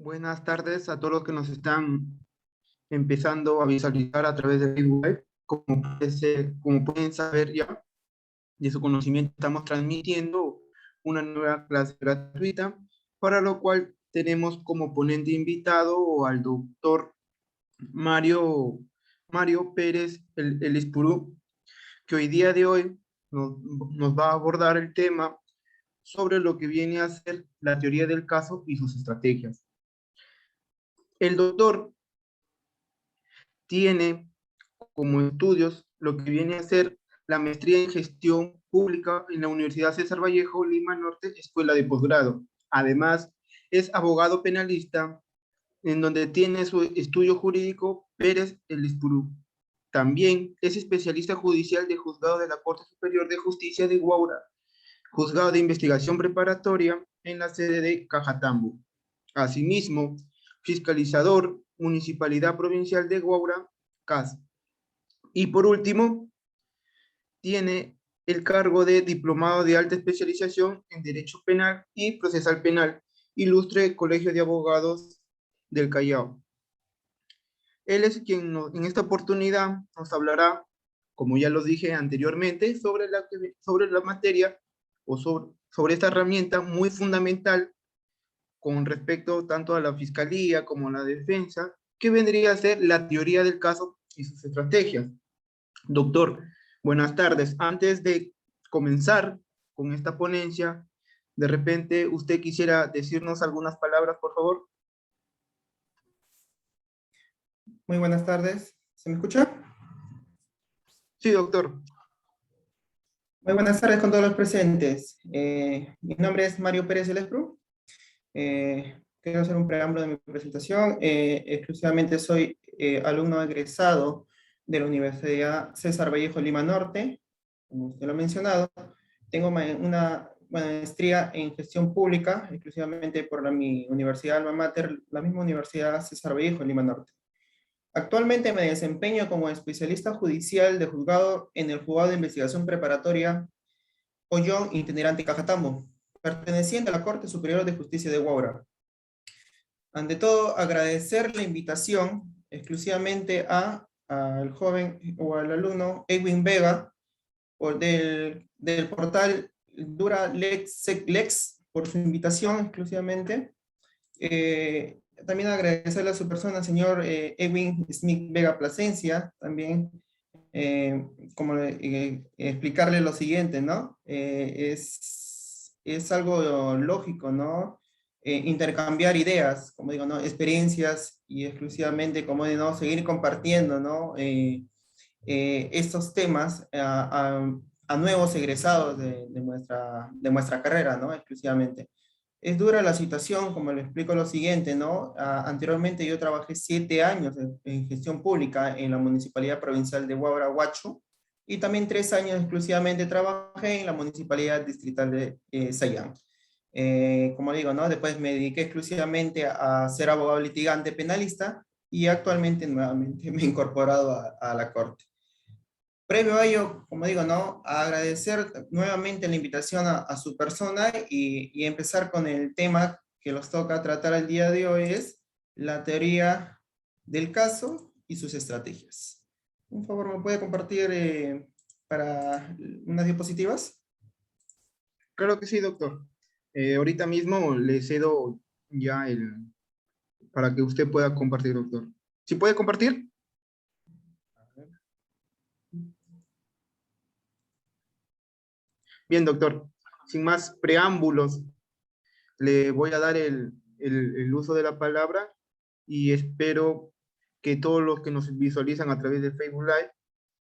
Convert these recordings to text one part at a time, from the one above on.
Buenas tardes a todos los que nos están empezando a visualizar a través de Facebook Live. Como pueden saber ya, de su conocimiento estamos transmitiendo una nueva clase gratuita, para lo cual tenemos como ponente invitado al doctor Mario, Mario Pérez el Ispurú, que hoy día de hoy nos va a abordar el tema sobre lo que viene a ser la teoría del caso y sus estrategias. El doctor tiene como estudios lo que viene a ser la maestría en gestión pública en la Universidad César Vallejo, Lima Norte, Escuela de Posgrado. Además, es abogado penalista, en donde tiene su estudio jurídico Pérez el Ispurú. También es especialista judicial de juzgado de la Corte Superior de Justicia de Huaura, juzgado de investigación preparatoria en la sede de Cajatambo. Asimismo, fiscalizador, Municipalidad Provincial de Huaura, CAS. Y por último, tiene el cargo de diplomado de alta especialización en Derecho Penal y Procesal Penal, Ilustre Colegio de Abogados del Callao. Él es quien en esta oportunidad nos hablará, como ya lo dije anteriormente, sobre la materia o sobre esta herramienta muy fundamental con respecto tanto a la fiscalía como a la defensa, que vendría a ser la teoría del caso y sus estrategias. Doctor, buenas tardes. Antes de comenzar con esta ponencia, de repente usted quisiera decirnos algunas palabras, por favor. Muy buenas tardes. ¿Se me escucha? Sí, doctor. Muy buenas tardes con todos los presentes. Mi nombre es Mario Pérez el Ispurú. Quiero hacer un preámbulo de mi presentación. Exclusivamente soy alumno egresado de la Universidad César Vallejo Lima Norte, como usted lo ha mencionado. Tengo una maestría en gestión pública, exclusivamente por mi universidad alma mater, la misma Universidad César Vallejo Lima Norte. Actualmente me desempeño como especialista judicial de juzgado en el juzgado de investigación preparatoria Ollón Itinerante Cajatambo, perteneciente a la Corte Superior de Justicia de Huaura. Ante todo, agradecer la invitación exclusivamente al joven o al alumno Edwin Vega del portal Dura Lex por su invitación exclusivamente. También agradecerle a su persona, señor Edwin Smith Vega Plasencia, también explicarle lo siguiente, ¿no? Es algo lógico, ¿no? Intercambiar ideas, como digo, ¿no? Experiencias y exclusivamente, como digo, ¿no? Seguir compartiendo, ¿no? Estos temas a nuevos egresados de nuestra carrera, ¿no? Exclusivamente. Es dura la situación, como le explico lo siguiente, ¿no? Anteriormente yo trabajé 7 años en gestión pública en la Municipalidad Provincial de Huaura, Huacho, y también 3 años exclusivamente trabajé en la Municipalidad Distrital de Sayán. Como digo, ¿no? Después me dediqué exclusivamente a ser abogado litigante penalista y actualmente nuevamente me he incorporado a la Corte. Previo a ello, como digo, ¿no? Agradecer nuevamente la invitación a su persona y empezar con el tema que nos toca tratar el día de hoy, es la teoría del caso y sus estrategias. Por favor, ¿me puede compartir para unas diapositivas? Claro que sí, doctor. Ahorita mismo le cedo ya para que usted pueda compartir, doctor. ¿Sí puede compartir? Bien, doctor. Sin más preámbulos, le voy a dar el uso de la palabra y espero que todos los que nos visualizan a través de Facebook Live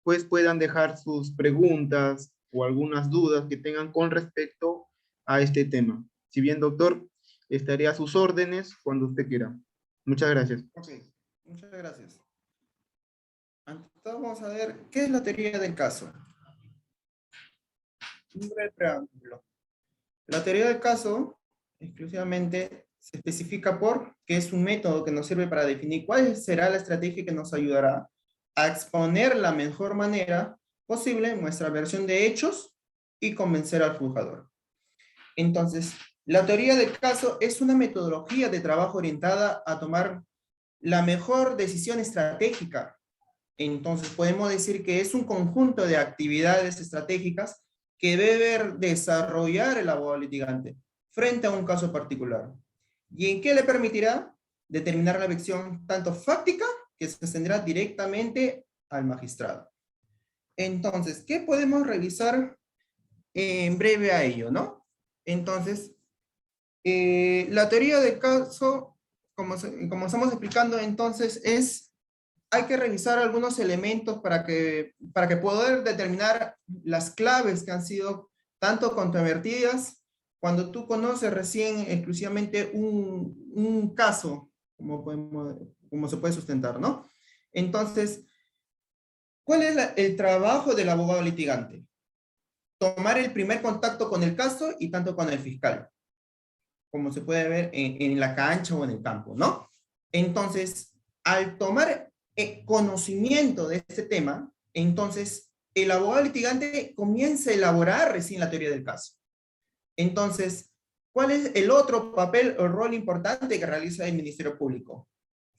pues puedan dejar sus preguntas o algunas dudas que tengan con respecto a este tema. Si bien, doctor, estaré a sus órdenes cuando usted quiera. Muchas gracias. Ok, muchas gracias. Ante todo, vamos a ver qué es la teoría del caso. Un breve preámbulo. La teoría del caso, exclusivamente, se especifica por que es un método que nos sirve para definir cuál será la estrategia que nos ayudará a exponer la mejor manera posible nuestra versión de hechos y convencer al juzgador. Entonces, La teoría del caso es una metodología de trabajo orientada a tomar la mejor decisión estratégica. Entonces podemos decir que es un conjunto de actividades estratégicas que debe desarrollar el abogado litigante frente a un caso particular. ¿Y en qué le permitirá? Determinar la versión tanto fáctica que se extenderá directamente al magistrado. Entonces, ¿qué podemos revisar en breve a ello, no? Entonces, la teoría del caso, como estamos explicando, entonces hay que revisar algunos elementos para que poder determinar las claves que han sido tanto controvertidas cuando tú conoces recién exclusivamente un caso, como se puede sustentar, ¿no? Entonces, ¿cuál es el trabajo del abogado litigante? Tomar el primer contacto con el caso y tanto con el fiscal, como se puede ver en la cancha o en el campo, ¿no? Entonces, al tomar conocimiento de este tema, entonces el abogado litigante comienza a elaborar recién la teoría del caso. Entonces, ¿cuál es el otro papel o rol importante que realiza el Ministerio Público?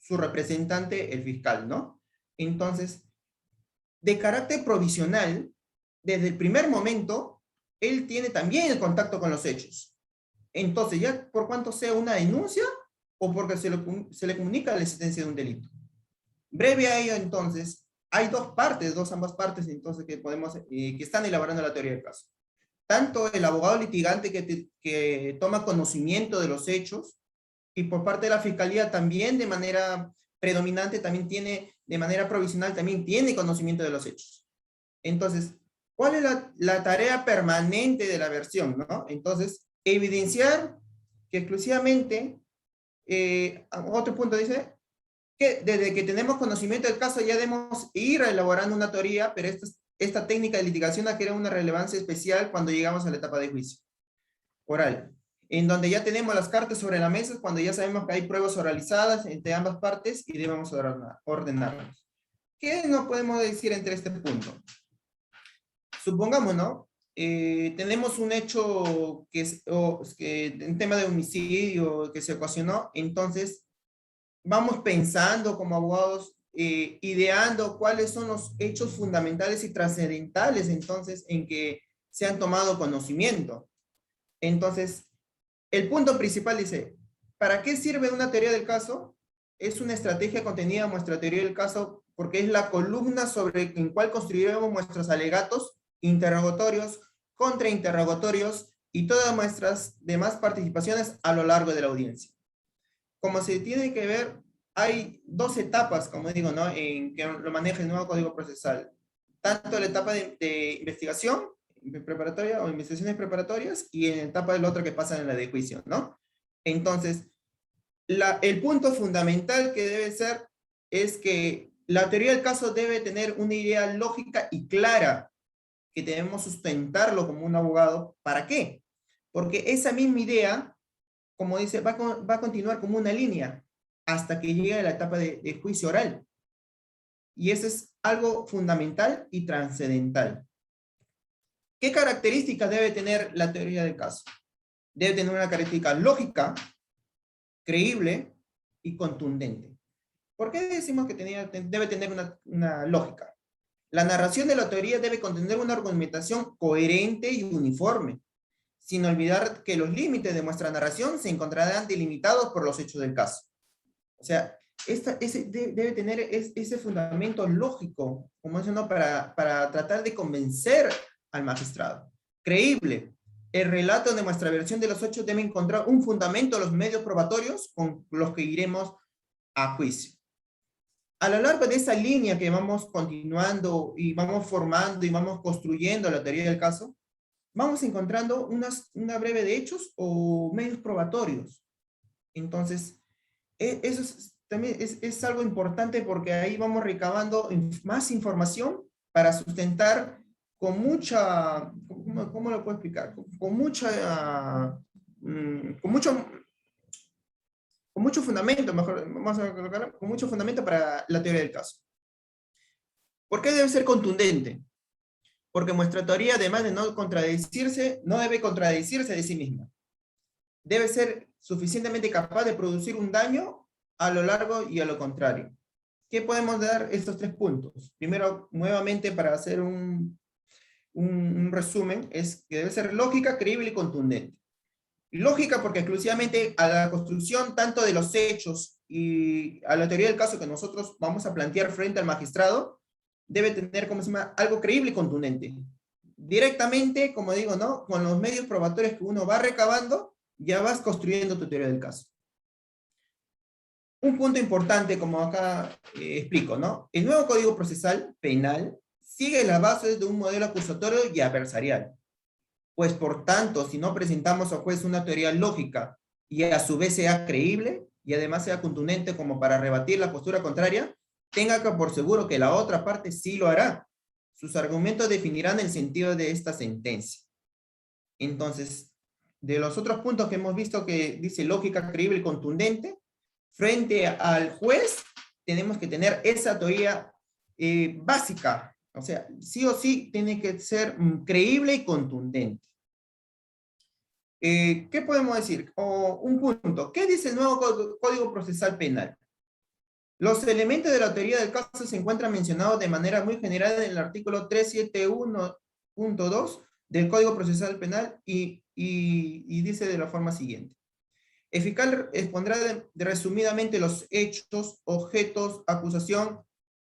Su representante, el fiscal, ¿no? Entonces, de carácter provisional, desde el primer momento, él tiene también el contacto con los hechos. Entonces, ya por cuanto sea una denuncia o porque se le comunica la existencia de un delito. Breve a ello, entonces, hay ambas partes, entonces, que están elaborando la teoría del caso. Tanto el abogado litigante que toma conocimiento de los hechos, y por parte de la fiscalía también de manera predominante, también tiene, de manera provisional, también tiene conocimiento de los hechos. Entonces, ¿cuál es la tarea permanente de la versión, no? Entonces, evidenciar que exclusivamente, otro punto dice, que desde que tenemos conocimiento del caso ya debemos ir elaborando una teoría, pero esta técnica de litigación adquiere una relevancia especial cuando llegamos a la etapa de juicio oral, en donde ya tenemos las cartas sobre la mesa, cuando ya sabemos que hay pruebas oralizadas entre ambas partes y debemos ordenarlas. ¿Qué nos podemos decir entre este punto? Supongamos, ¿no? Tenemos un hecho en tema de homicidio que se ocasionó, entonces vamos pensando como abogados, ideando cuáles son los hechos fundamentales y trascendentales entonces en que se han tomado conocimiento. Entonces, el punto principal dice, ¿para qué sirve una teoría del caso? Es una estrategia contenida en nuestra teoría del caso porque es la columna sobre en cual construiremos nuestros alegatos, interrogatorios, contrainterrogatorios y todas nuestras demás participaciones a lo largo de la audiencia. Como se tiene que ver, hay dos etapas, como digo, ¿no? En que lo maneja el nuevo Código Procesal. Tanto la etapa de investigación preparatoria o investigaciones preparatorias y en la etapa del otro que pasa en la de juicio, ¿no? Entonces, el punto fundamental que debe ser es que la teoría del caso debe tener una idea lógica y clara que debemos sustentarlo como un abogado. ¿Para qué? Porque esa misma idea, como dice, va a continuar como una línea hasta que llegue a la etapa de juicio oral. Y eso es algo fundamental y trascendental. ¿Qué características debe tener la teoría del caso? Debe tener una característica lógica, creíble y contundente. ¿Por qué decimos que debe tener una lógica? La narración de la teoría debe contener una argumentación coherente y uniforme, sin olvidar que los límites de nuestra narración se encontrarán delimitados por los hechos del caso. O sea, debe tener ese fundamento lógico, como eso, ¿no? Para tratar de convencer al magistrado. Creíble. El relato de nuestra versión de los hechos debe encontrar un fundamento en los medios probatorios con los que iremos a juicio. A lo largo de esa línea que vamos continuando y vamos formando y vamos construyendo la teoría del caso, vamos encontrando una breve de hechos o medios probatorios. Entonces, eso también es algo importante porque ahí vamos recabando más información para sustentar con mucha, ¿cómo lo puedo explicar? Con mucho fundamento, mejor, vamos a colocarlo, con mucho fundamento para la teoría del caso. ¿Por qué debe ser contundente? Porque nuestra teoría, además de no contradecirse, no debe contradecirse de sí misma. debe ser suficientemente capaz de producir un daño a lo largo y a lo contrario. ¿Qué podemos dar estos 3 puntos? Primero, nuevamente, para hacer un resumen, es que debe ser lógica, creíble y contundente. Lógica porque exclusivamente a la construcción tanto de los hechos y a la teoría del caso que nosotros vamos a plantear frente al magistrado, debe tener, como se llama, algo creíble y contundente. Directamente, como digo, ¿no? Con los medios probatorios que uno va recabando, ya vas construyendo tu teoría del caso. Un punto importante, como acá explico, ¿no? El nuevo Código Procesal Penal sigue las bases de un modelo acusatorio y adversarial. Pues, por tanto, si no presentamos al juez una teoría lógica y a su vez sea creíble y además sea contundente como para rebatir la postura contraria, tenga que por seguro que la otra parte sí lo hará. Sus argumentos definirán el sentido de esta sentencia. Entonces, de los otros puntos que hemos visto que dice lógica, creíble y contundente, frente al juez tenemos que tener esa teoría básica. O sea, sí o sí tiene que ser creíble y contundente. ¿Qué podemos decir? Un punto. ¿Qué dice el nuevo Código Procesal Penal? Los elementos de la teoría del caso se encuentran mencionados de manera muy general en el artículo 371.2 del Código Procesal Penal y dice de la forma siguiente. El fiscal expondrá resumidamente los hechos, objetos, acusación,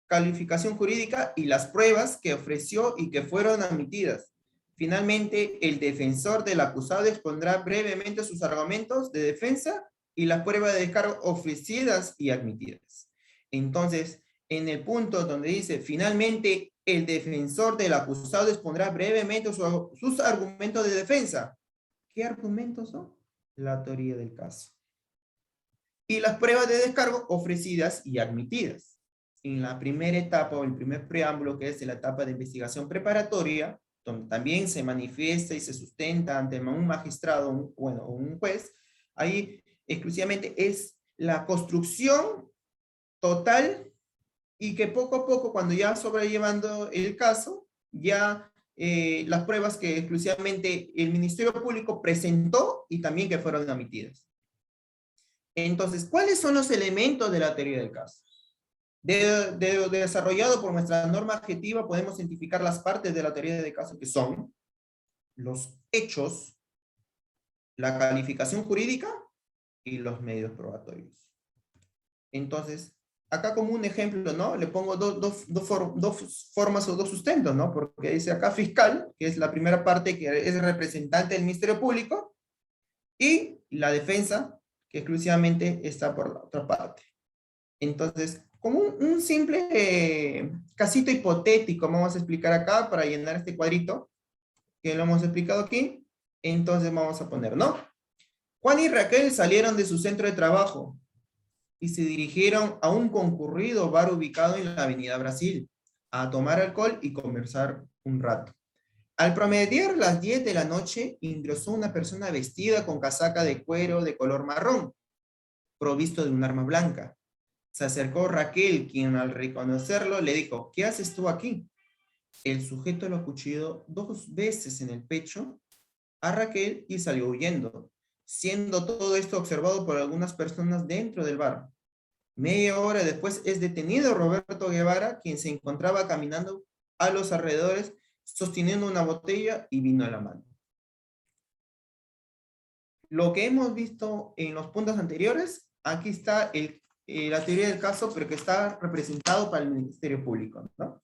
calificación jurídica y las pruebas que ofreció y que fueron admitidas. Finalmente, el defensor del acusado expondrá brevemente sus argumentos de defensa y las pruebas de descargo ofrecidas y admitidas. Entonces, en el punto donde dice, finalmente, el defensor del acusado expondrá brevemente sus argumentos de defensa. ¿Qué argumentos son? La teoría del caso. Y las pruebas de descargo ofrecidas y admitidas. En la primera etapa o el primer preámbulo, que es la etapa de investigación preparatoria, donde también se manifiesta y se sustenta ante un magistrado, o un juez, ahí exclusivamente es la construcción total y que poco a poco, cuando ya sobrellevando el caso, ya las pruebas que exclusivamente el Ministerio Público presentó y también que fueron admitidas. Entonces, ¿cuáles son los elementos de la teoría del caso? Desarrollado por nuestra norma adjetiva, podemos identificar las partes de la teoría del caso que son los hechos, la calificación jurídica y los medios probatorios. Entonces, acá como un ejemplo, ¿no? Le pongo dos formas o dos sustentos, ¿no? Porque dice acá fiscal, que es la primera parte que es representante del Ministerio Público, y la defensa, que exclusivamente está por la otra parte. Entonces, como un simple casito hipotético, vamos a explicar acá para llenar este cuadrito, que lo hemos explicado aquí. Entonces vamos a poner, ¿no? Juan y Raquel salieron de su centro de trabajo y se dirigieron a un concurrido bar ubicado en la Avenida Brasil, a tomar alcohol y conversar un rato. Al promediar las 10 de la noche, ingresó una persona vestida con casaca de cuero de color marrón, provisto de un arma blanca. Se acercó Raquel, quien al reconocerlo le dijo, ¿qué haces tú aquí? El sujeto lo acuchilló 2 veces en el pecho a Raquel y salió huyendo, siendo todo esto observado por algunas personas dentro del bar. Media hora después es detenido Roberto Guevara, quien se encontraba caminando a los alrededores, sosteniendo una botella y vino a la mano. Lo que hemos visto en los puntos anteriores, aquí está la teoría del caso, pero que está representado para el Ministerio Público, ¿no?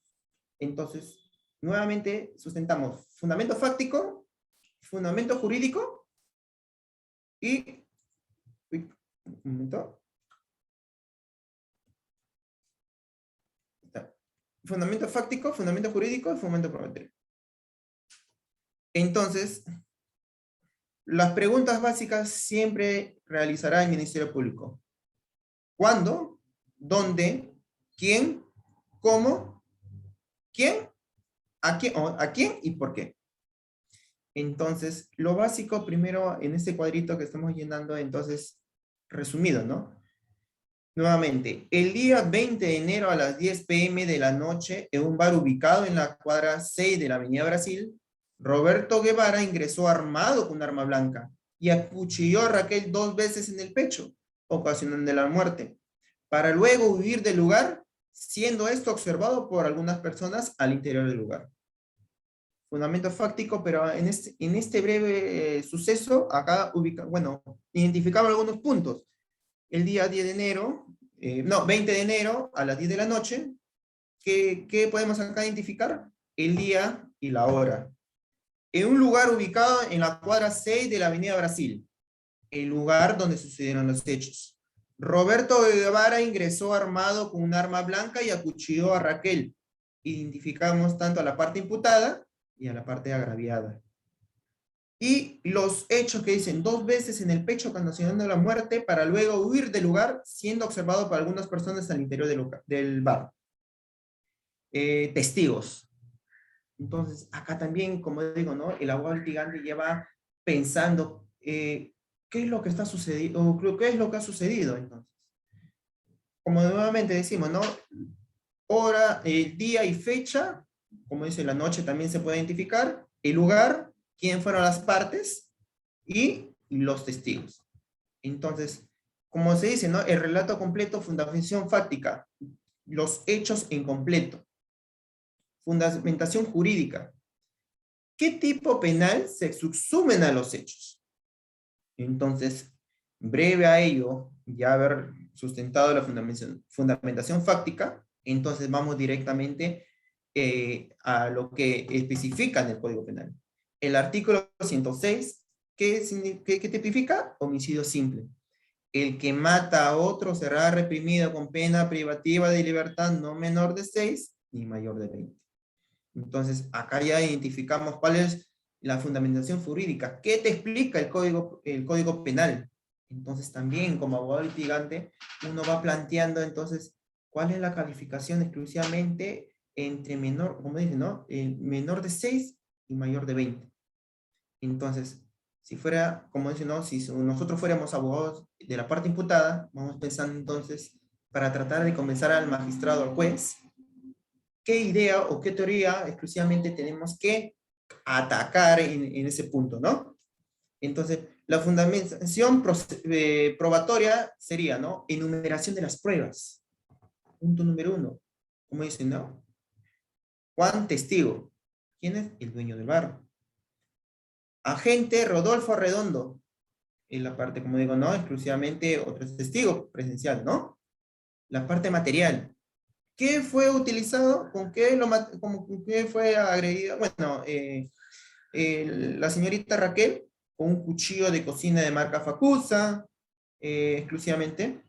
Entonces, nuevamente sustentamos fundamento fáctico, fundamento jurídico y... un momento. Fundamento fáctico, fundamento jurídico y fundamento probatorio. Entonces, las preguntas básicas siempre realizará el Ministerio Público. ¿Cuándo? ¿Dónde? ¿Quién? ¿Cómo? ¿Quién? ¿A quién y por qué? Entonces, lo básico primero en este cuadrito que estamos llenando, entonces, resumido, ¿no? Nuevamente, el día 20 de enero a las 10 p.m. de la noche, en un bar ubicado en la cuadra 6 de la Avenida Brasil, Roberto Guevara ingresó armado con un arma blanca y acuchilló a Raquel 2 veces en el pecho, ocasionando la muerte, para luego huir del lugar, siendo esto observado por algunas personas al interior del lugar. Fundamento fáctico, pero en este breve suceso, acá identificamos algunos puntos. El día 10 de enero, 20 de enero, a las 10 de la noche, ¿qué podemos acá identificar? El día y la hora. En un lugar ubicado en la cuadra 6 de la Avenida Brasil, el lugar donde sucedieron los hechos. Roberto Guevara ingresó armado con un arma blanca y acuchilló a Raquel. Identificamos tanto a la parte imputada y a la parte agraviada. Y los hechos que dicen 2 veces en el pecho ocasionando la muerte para luego huir del lugar, siendo observado por algunas personas al interior del bar. Testigos. Entonces, acá también, como digo, ¿no? El abogado litigante lleva pensando qué es lo que está sucediendo, o qué es lo que ha sucedido, entonces. Como nuevamente decimos, ¿no? Hora, día y fecha, como dice la noche también se puede identificar, el lugar, quién fueron las partes y los testigos. Entonces, como se dice, ¿no? El relato completo, fundamentación fáctica, los hechos en completo. Fundamentación jurídica. ¿Qué tipo penal se subsumen a los hechos? Entonces, breve a ello, ya haber sustentado la fundamentación fáctica, entonces vamos directamente a lo que especifica en el Código Penal. El artículo 106, ¿qué tipifica? Homicidio simple. El que mata a otro será reprimido con pena privativa de libertad no menor de 6 ni mayor de 20. Entonces, acá ya identificamos cuál es la fundamentación jurídica. ¿Qué te explica el código penal? Entonces, también como abogado litigante, uno va planteando entonces cuál es la calificación exclusivamente entre menor, como dicen, ¿no? Menor de 6 y mayor de 20. Entonces, si fuera, como dicen, ¿no? Si nosotros fuéramos abogados de la parte imputada, vamos pensando entonces, para tratar de convencer al magistrado, al juez, qué idea o qué teoría exclusivamente tenemos que atacar en ese punto, ¿no? Entonces, la fundamentación probatoria sería, ¿no? Enumeración de las pruebas. Punto número 1. ¿Cómo dicen, no? Juan, testigo. ¿Quién es? El dueño del bar. Agente Rodolfo Redondo. En la parte, como digo, ¿no? Exclusivamente otro testigo presencial, ¿no? La parte material. ¿Qué fue utilizado? ¿Con qué fue agredida? Bueno, la señorita Raquel, con un cuchillo de cocina de marca Facusa, exclusivamente.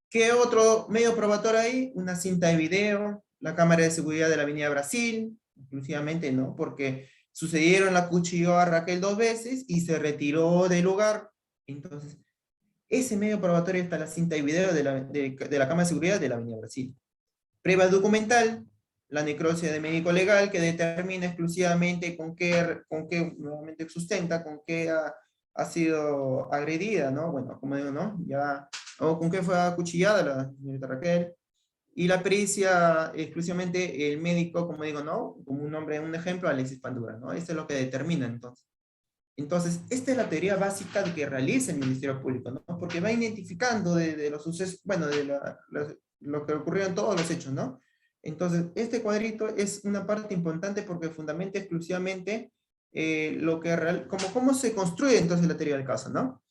¿Qué otro medio probatorio hay? Una cinta de video, la cámara de seguridad de la Avenida Brasil, exclusivamente, ¿no? Porque sucedieron la cuchilló a Raquel 2 veces y se retiró del lugar. Entonces, ese medio probatorio está la cinta de video de la cámara de seguridad de la Avenida Brasil. Prueba documental, la necropsia de médico legal que determina exclusivamente con qué nuevamente sustenta, con qué ha sido agredida, ¿no? Bueno, como digo, ¿no? Ya, o con qué fue acuchillada la señorita Raquel. Y la pericia, exclusivamente el médico, como digo, ¿no? Como un ejemplo, Alexis Pandura, ¿no? Esto es lo que determina entonces. Entonces, esta es la teoría básica que realiza el Ministerio Público, ¿no? Porque va identificando de los sucesos, bueno, lo que ocurrió en todos los hechos, ¿no? Entonces, este cuadrito es una parte importante porque fundamenta exclusivamente cómo se construye entonces la teoría del caso, ¿no?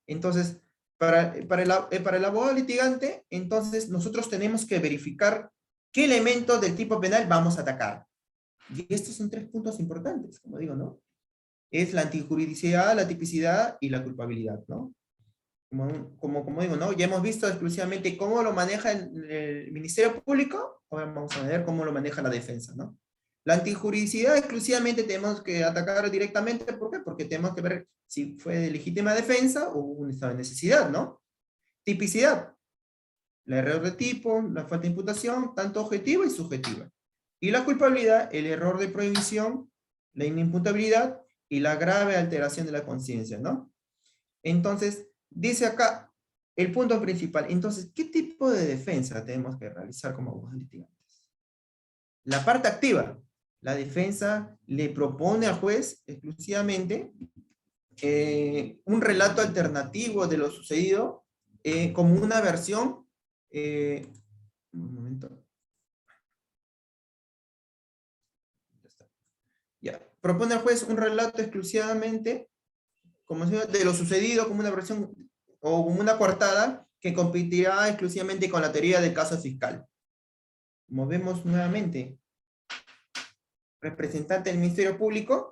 Entonces, para el abogado litigante, entonces nosotros tenemos que verificar qué elementos del tipo penal vamos a atacar. Y estos son 3 puntos importantes, como digo, ¿no? Es la antijuridicidad, la tipicidad y la culpabilidad, ¿no? Como digo, ¿no? Ya hemos visto exclusivamente cómo lo maneja el Ministerio Público, ahora vamos a ver cómo lo maneja la defensa, ¿no? La antijuridicidad exclusivamente tenemos que atacar directamente, ¿por qué? Porque tenemos que ver si fue de legítima defensa o un estado de necesidad, ¿no? Tipicidad, el error de tipo, la falta de imputación, tanto objetiva y subjetiva. Y la culpabilidad, el error de prohibición, la inimputabilidad y la grave alteración de la conciencia, ¿no? Entonces, dice acá el punto principal. Entonces, ¿qué tipo de defensa tenemos que realizar como abogados litigantes? La parte activa. La defensa le propone al juez exclusivamente un relato alternativo de lo sucedido, como una versión, un momento. Ya. Propone al juez un relato exclusivamente como de lo sucedido, como una versión o como una coartada que competirá exclusivamente con la teoría del caso fiscal. Como vemos nuevamente, representante del Ministerio Público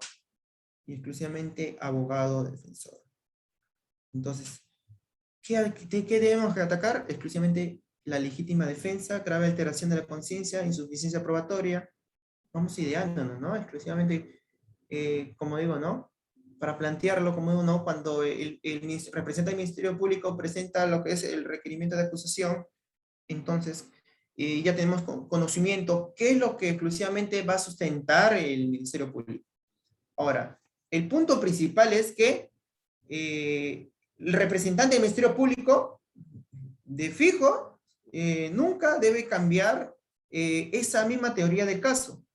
y exclusivamente abogado defensor. Entonces, ¿qué debemos atacar? Exclusivamente la legítima defensa, grave alteración de la conciencia, insuficiencia probatoria. Vamos ideándonos, ¿no? Exclusivamente, como digo, ¿no? Para plantearlo, como digo, ¿no? Cuando el representante del Ministerio Público presenta lo que es el requerimiento de acusación, entonces ya tenemos conocimiento qué es lo que exclusivamente va a sustentar el Ministerio Público. Ahora, el punto principal es que el representante del Ministerio Público, de fijo, nunca debe cambiar esa misma teoría del caso,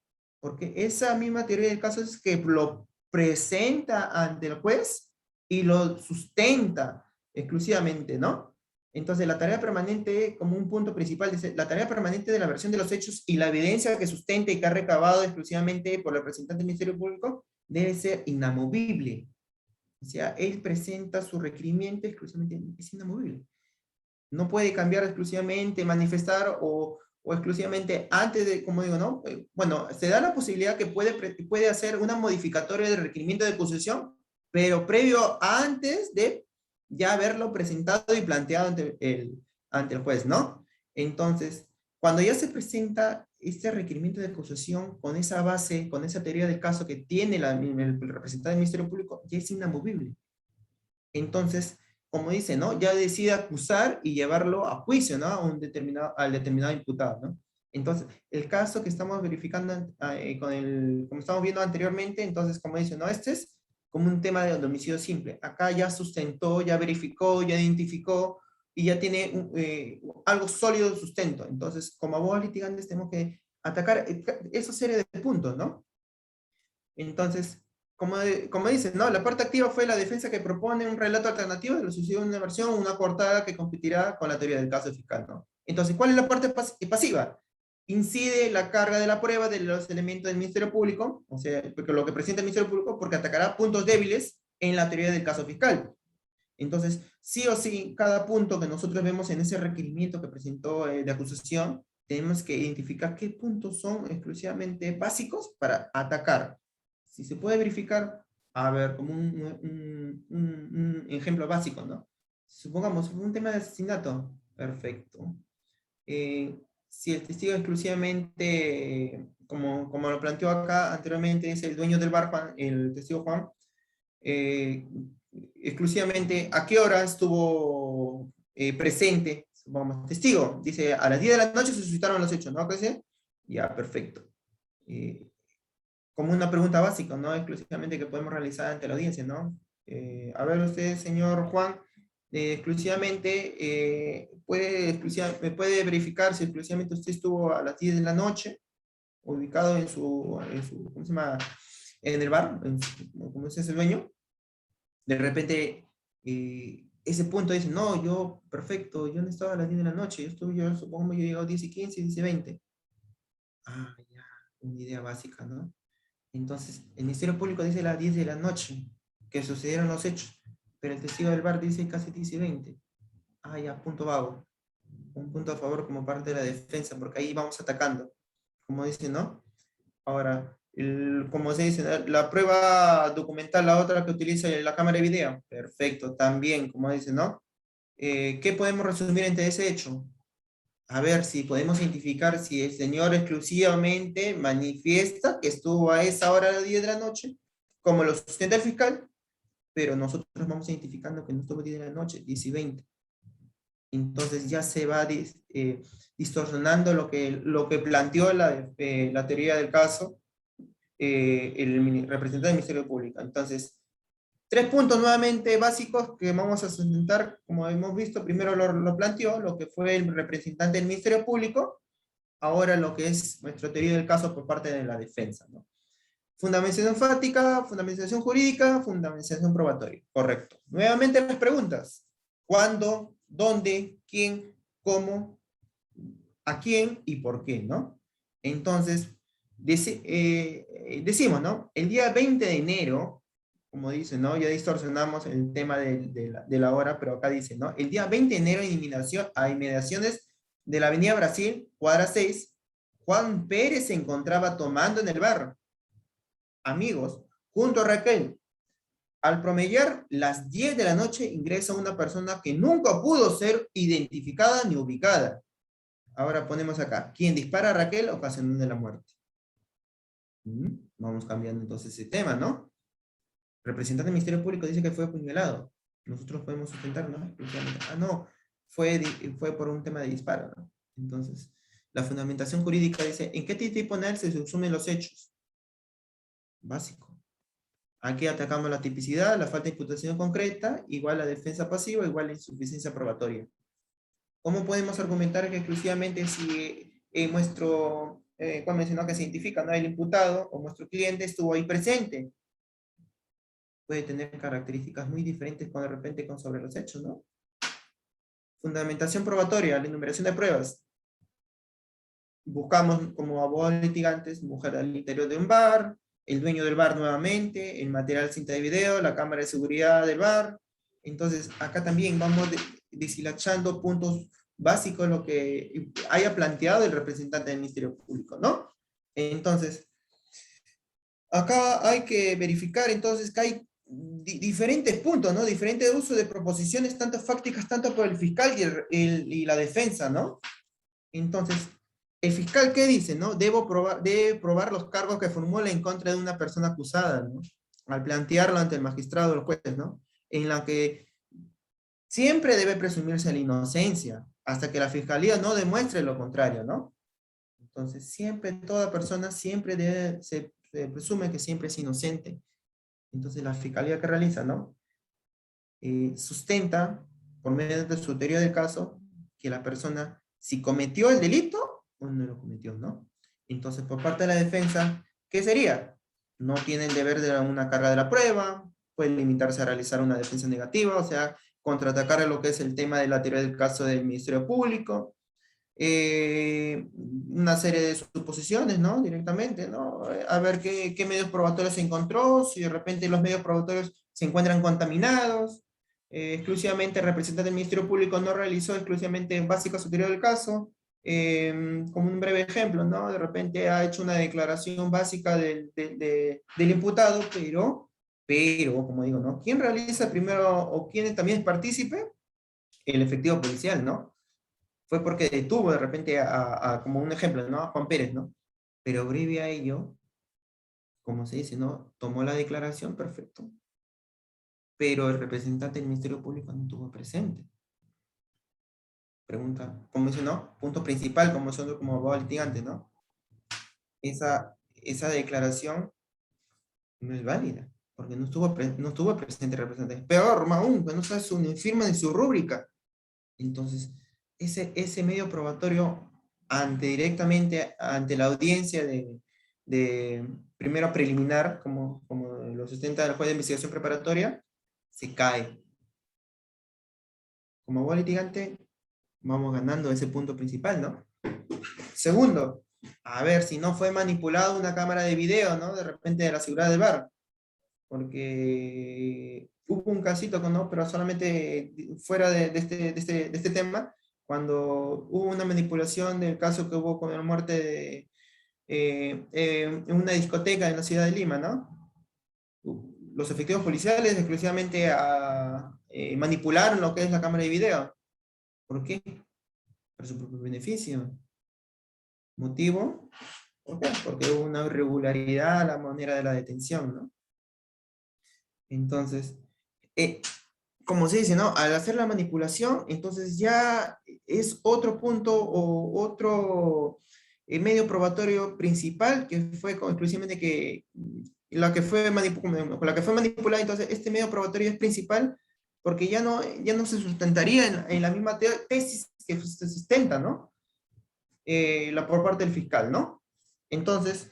porque esa misma teoría del caso es que lo presenta ante el juez y lo sustenta exclusivamente, ¿no? Entonces, la tarea permanente, como un punto principal, dice, la tarea permanente de la versión de los hechos y la evidencia que sustenta y que ha recabado exclusivamente por el representante del Ministerio Público debe ser inamovible. O sea, él presenta su requerimiento exclusivamente, es inamovible. No puede cambiar exclusivamente, manifestar o exclusivamente antes de, como digo, ¿no? Bueno, se da la posibilidad que puede hacer una modificatoria del requerimiento de acusación, pero previo antes de ya haberlo presentado y planteado ante el juez, ¿no? Entonces, cuando ya se presenta este requerimiento de acusación con esa base, con esa teoría del caso que tiene el representante del Ministerio Público, ya es inamovible. Entonces, como dice, ¿no? Ya decide acusar y llevarlo a juicio, ¿no? Al determinado imputado, ¿no? Entonces, el caso que estamos verificando como estamos viendo anteriormente, entonces, como dice, ¿no? Este es como un tema de homicidio simple. Acá ya sustentó, ya verificó, ya identificó y ya tiene algo sólido de sustento. Entonces, como abogados litigantes tenemos que atacar esa serie de puntos, ¿no? Entonces, como dicen, ¿no? La parte activa fue la defensa que propone un relato alternativo de lo sucedido en una versión, una coartada que competirá con la teoría del caso fiscal, ¿no? Entonces, ¿cuál es la parte pasiva? Incide la carga de la prueba de los elementos del Ministerio Público, o sea, porque lo que presenta el Ministerio Público, porque atacará puntos débiles en la teoría del caso fiscal. Entonces, sí o sí, cada punto que nosotros vemos en ese requerimiento que presentó de acusación, tenemos que identificar qué puntos son exclusivamente básicos para atacar. Si se puede verificar, a ver, como un ejemplo básico, ¿no? Supongamos un tema de asesinato, perfecto. Si el testigo exclusivamente, como lo planteó acá anteriormente, es el dueño del bar, Juan, el testigo Juan, exclusivamente a qué hora estuvo presente, vamos, testigo, dice a las 10 de la noche se suscitaron los hechos, ¿no? ¿Qué dice? Ya, perfecto. Como una pregunta básica, ¿no? Exclusivamente que podemos realizar ante la audiencia, ¿no? A ver usted, señor Juan, exclusivamente, me puede verificar si exclusivamente usted estuvo a las 10 de la noche, ubicado en su ¿cómo se llama? En el bar, como es el dueño. De repente, ese punto dice, no, yo, perfecto, yo no estaba a las 10 de la noche, yo supongo que yo he llegado a 10 y 15, 10 y 20. Ah, ya, una idea básica, ¿no? Entonces, el Ministerio Público dice a las 10 de la noche que sucedieron los hechos, pero el testigo del bar dice casi 10 y 20. Ah, ya, punto vago. Un punto a favor como parte de la defensa, porque ahí vamos atacando, como dice, ¿no? Ahora, como se dice, la prueba documental, la otra que utiliza la cámara de video, perfecto, también, como dice, ¿no? ¿Qué podemos resumir entre ese hecho? A ver si podemos identificar si el señor exclusivamente manifiesta que estuvo a esa hora a las 10 de la noche, como lo sustenta el fiscal, pero nosotros vamos identificando que no estuvo 10 de la noche, 10 y 20. Entonces ya se va distorsionando lo que planteó la teoría del caso el representante del Ministerio Público. Entonces, 3 puntos nuevamente básicos que vamos a sustentar, como hemos visto, primero lo planteó, lo que fue el representante del Ministerio Público, ahora lo que es nuestra teoría del caso por parte de la defensa, ¿no? Fundamentación fáctica, fundamentación jurídica, fundamentación probatoria. Correcto. Nuevamente las preguntas. ¿Cuándo? ¿Dónde? ¿Quién? ¿Cómo? ¿A quién? ¿Y por qué? ¿No? Entonces, decimos, ¿no? El día 20 de enero, como dice, ¿no? Ya distorsionamos el tema de la hora, pero acá dice, ¿no? El día 20 de enero, a inmediaciones de la Avenida Brasil, cuadra 6, Juan Pérez se encontraba tomando en el bar. Amigos, junto a Raquel. Al promediar las 10 de la noche ingresa una persona que nunca pudo ser identificada ni ubicada. Ahora ponemos acá, quien dispara a Raquel ocasionando la muerte. Vamos cambiando entonces ese tema, ¿no? Representante del Ministerio Público dice que fue apuñalado. Nosotros podemos sustentar, ¿no? Ah, no, fue por un tema de disparo, ¿no? Entonces, la fundamentación jurídica dice, ¿en qué tipo penal se subsumen los hechos? Básico. Aquí atacamos la tipicidad, la falta de imputación concreta, igual la defensa pasiva, igual la insuficiencia probatoria. ¿Cómo podemos argumentar que exclusivamente si cuando mencionó que se identifica, ¿no? El imputado o nuestro cliente estuvo ahí presente? Puede tener características muy diferentes con de repente sobre los hechos, ¿no? Fundamentación probatoria, la enumeración de pruebas. Buscamos como abogados litigantes, mujer al interior de un bar, el dueño del bar nuevamente, el material cinta de video, la cámara de seguridad del bar. Entonces, acá también vamos deshilachando puntos básicos, lo que haya planteado el representante del Ministerio Público, ¿no? Entonces, acá hay que verificar entonces que hay diferentes puntos, ¿no? Diferentes usos de proposiciones, tanto fácticas, tanto por el fiscal y la defensa, ¿no? Entonces, ¿el fiscal qué dice, no? Debe probar los cargos que formula en contra de una persona acusada, ¿no? Al plantearlo ante el magistrado o los jueces, ¿no? En la que siempre debe presumirse la inocencia, hasta que la fiscalía no demuestre lo contrario, ¿no? Entonces, siempre, toda persona siempre se presume que siempre es inocente. Entonces, la fiscalía que realiza, ¿no? Sustenta, por medio de su teoría del caso, que la persona, si cometió el delito, o no lo cometió, ¿no? Entonces, por parte de la defensa, ¿qué sería? No tiene el deber de una carga de la prueba, puede limitarse a realizar una defensa negativa, o sea, contraatacar a lo que es el tema de la teoría del caso del Ministerio Público, una serie de suposiciones, ¿no? Directamente, ¿no? A ver qué medios probatorios se encontró, si de repente los medios probatorios se encuentran contaminados, exclusivamente el representante del Ministerio Público no realizó exclusivamente básica superior del caso, como un breve ejemplo, ¿no? De repente ha hecho una declaración básica del imputado, pero, como digo, ¿no? ¿Quién realiza primero o quién también es partícipe? El efectivo policial, ¿no? Fue porque detuvo de repente como un ejemplo, ¿no? A Juan Pérez, ¿no? Pero breve a ello, como se dice, ¿no? Tomó la declaración, perfecto. Pero el representante del Ministerio Público no estuvo presente. Pregunta, como dice, ¿no? Punto principal, como son como abogado litigante, ¿no? Esa declaración no es válida, porque no estuvo presente el representante. Peor, aún, que no sabe su ni firma ni su rúbrica. Entonces, ese medio probatorio directamente ante la audiencia de primero preliminar, como lo sustenta el juez de investigación preparatoria, se cae. Como abogado litigante, vamos ganando ese punto principal, ¿no? Segundo, a ver si no fue manipulado una cámara de video, ¿no? De repente de la seguridad del bar. Porque hubo un casito, ¿no? Pero solamente fuera de este tema, cuando hubo una manipulación del caso que hubo con la muerte en una discoteca en la ciudad de Lima, ¿no? Los efectivos policiales exclusivamente manipularon lo que es la cámara de video. ¿Por qué? Para su propio beneficio. ¿Motivo? ¿Por qué? Porque hubo una irregularidad a la manera de la detención, ¿no? Entonces, como se dice, ¿no? Al hacer la manipulación, entonces ya es otro punto o otro medio probatorio principal que fue exclusivamente la que fue manipulada. Entonces, este medio probatorio es principal porque ya no se sustentaría en la misma tesis que se sustenta, ¿no? Por parte del fiscal, ¿no? Entonces,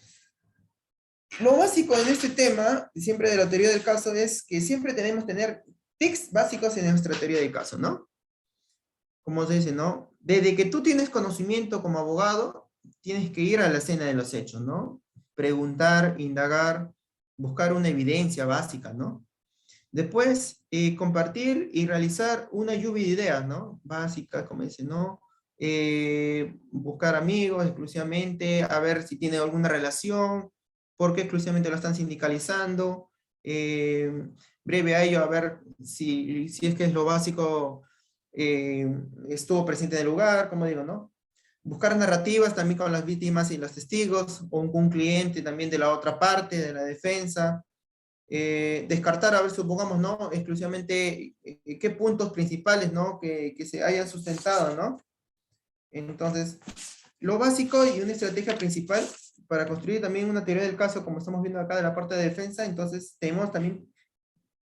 Lo básico en este tema, siempre de la teoría del caso, es que siempre tenemos que tener tics básicos en nuestra teoría del caso, ¿no? Como se dice, ¿no? Desde que tú tienes conocimiento como abogado, tienes que ir a la escena de los hechos, ¿no? Preguntar, indagar, buscar una evidencia básica, ¿no? Después, compartir y realizar una lluvia de ideas, ¿no? Básicas, como dice, ¿no? Buscar amigos exclusivamente, a ver si tiene alguna relación, por qué exclusivamente lo están sindicalizando, eh, breve a ello, a ver si es que es lo básico, estuvo presente en el lugar, como digo, ¿no? Buscar narrativas también con las víctimas y los testigos, o un cliente también de la otra parte, de la defensa, descartar, a ver, supongamos, ¿no? Exclusivamente qué puntos principales, ¿no? Que se hayan sustentado, ¿no? Entonces, lo básico y una estrategia principal para construir también una teoría del caso, como estamos viendo acá de la parte de defensa, entonces tenemos también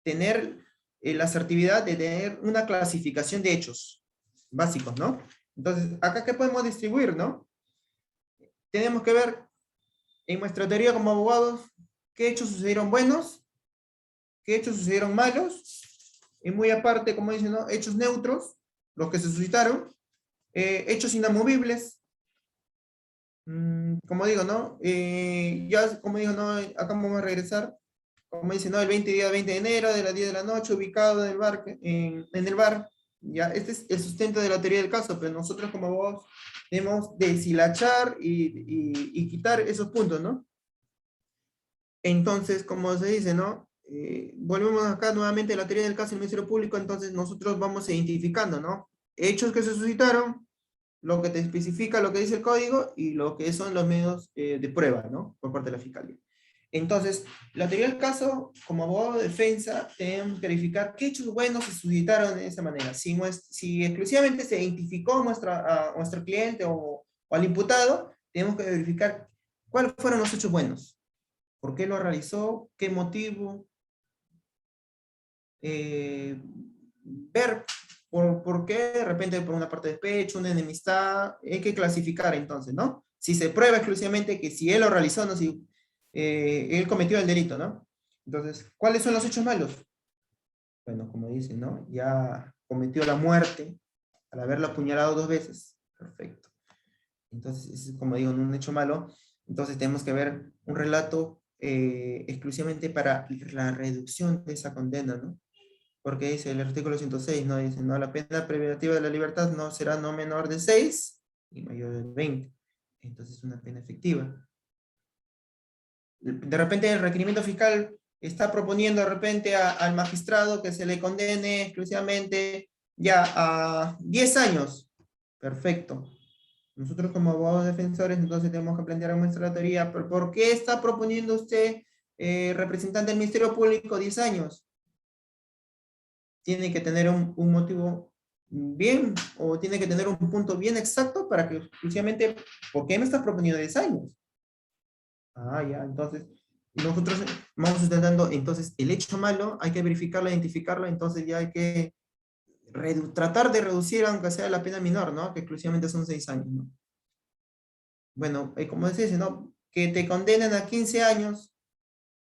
tener la asertividad de tener una clasificación de hechos básicos, ¿no? Entonces, acá qué podemos distribuir, ¿no? Tenemos que ver en nuestra teoría como abogados qué hechos sucedieron buenos, qué hechos sucedieron malos, y muy aparte, como dicen, ¿no? Hechos neutros, los que se suscitaron, hechos inamovibles, como digo, ¿no? Ya, como digo, ¿no? Acá vamos a regresar, como dice, ¿no? El 20 de enero, de las 10 de la noche, ubicado en el bar, en el bar, ya, este es el sustento de la teoría del caso, pero nosotros como abogados debemos deshilachar y quitar esos puntos, ¿no? Entonces, como se dice, ¿no? Volvemos acá nuevamente a la teoría del caso del Ministerio Público, entonces nosotros vamos identificando, ¿no? Hechos que se suscitaron, lo que te especifica lo que dice el código y lo que son los medios de prueba, ¿no? Por parte de la Fiscalía. Entonces, la teoría del caso, como abogado de defensa, tenemos que verificar qué hechos buenos se suscitaron de esa manera. Si exclusivamente se identificó a nuestro cliente o al imputado, tenemos que verificar cuáles fueron los hechos buenos. ¿Por qué lo realizó? ¿Qué motivo? Ver por qué, de repente por una parte de despecho, una enemistad, hay que clasificar entonces, ¿no? Si se prueba exclusivamente que si él lo realizó, no si él cometió el delito, ¿no? Entonces, ¿cuáles son los hechos malos? Bueno, como dicen, ¿no? Ya cometió la muerte al haberlo apuñalado 2 veces. Perfecto. Entonces, es como digo, un hecho malo. Entonces, tenemos que ver un relato exclusivamente para la reducción de esa condena, ¿no? Porque dice el artículo 106, ¿no? Dice, no, la pena privativa de la libertad no será no menor de 6 y mayor de 20. Entonces, es una pena efectiva. De repente, el requerimiento fiscal está proponiendo de repente al magistrado que se le condene exclusivamente ya a 10 años. Perfecto. Nosotros como abogados defensores entonces tenemos que plantear nuestra teoría, pero ¿por qué está proponiendo usted, representante del Ministerio Público, 10 años? Tiene que tener un motivo bien, o tiene que tener un punto bien exacto para que exclusivamente, ¿por qué me estás proponiendo 10 años? Ah, ya, entonces, nosotros vamos intentando, entonces, el hecho malo, hay que verificarlo, identificarlo, entonces ya hay que tratar de reducir, aunque sea la pena menor, ¿no? Que exclusivamente son 6 años, ¿no? Bueno, como decís, ¿no? Que te condenen a 15 años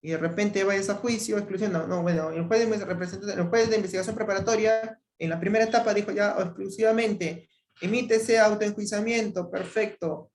y de repente vayas a juicio, exclusión, no, no, bueno, el juez de investigación preparatoria en la primera etapa dijo ya exclusivamente, emite ese autoenjuiciamiento, perfecto,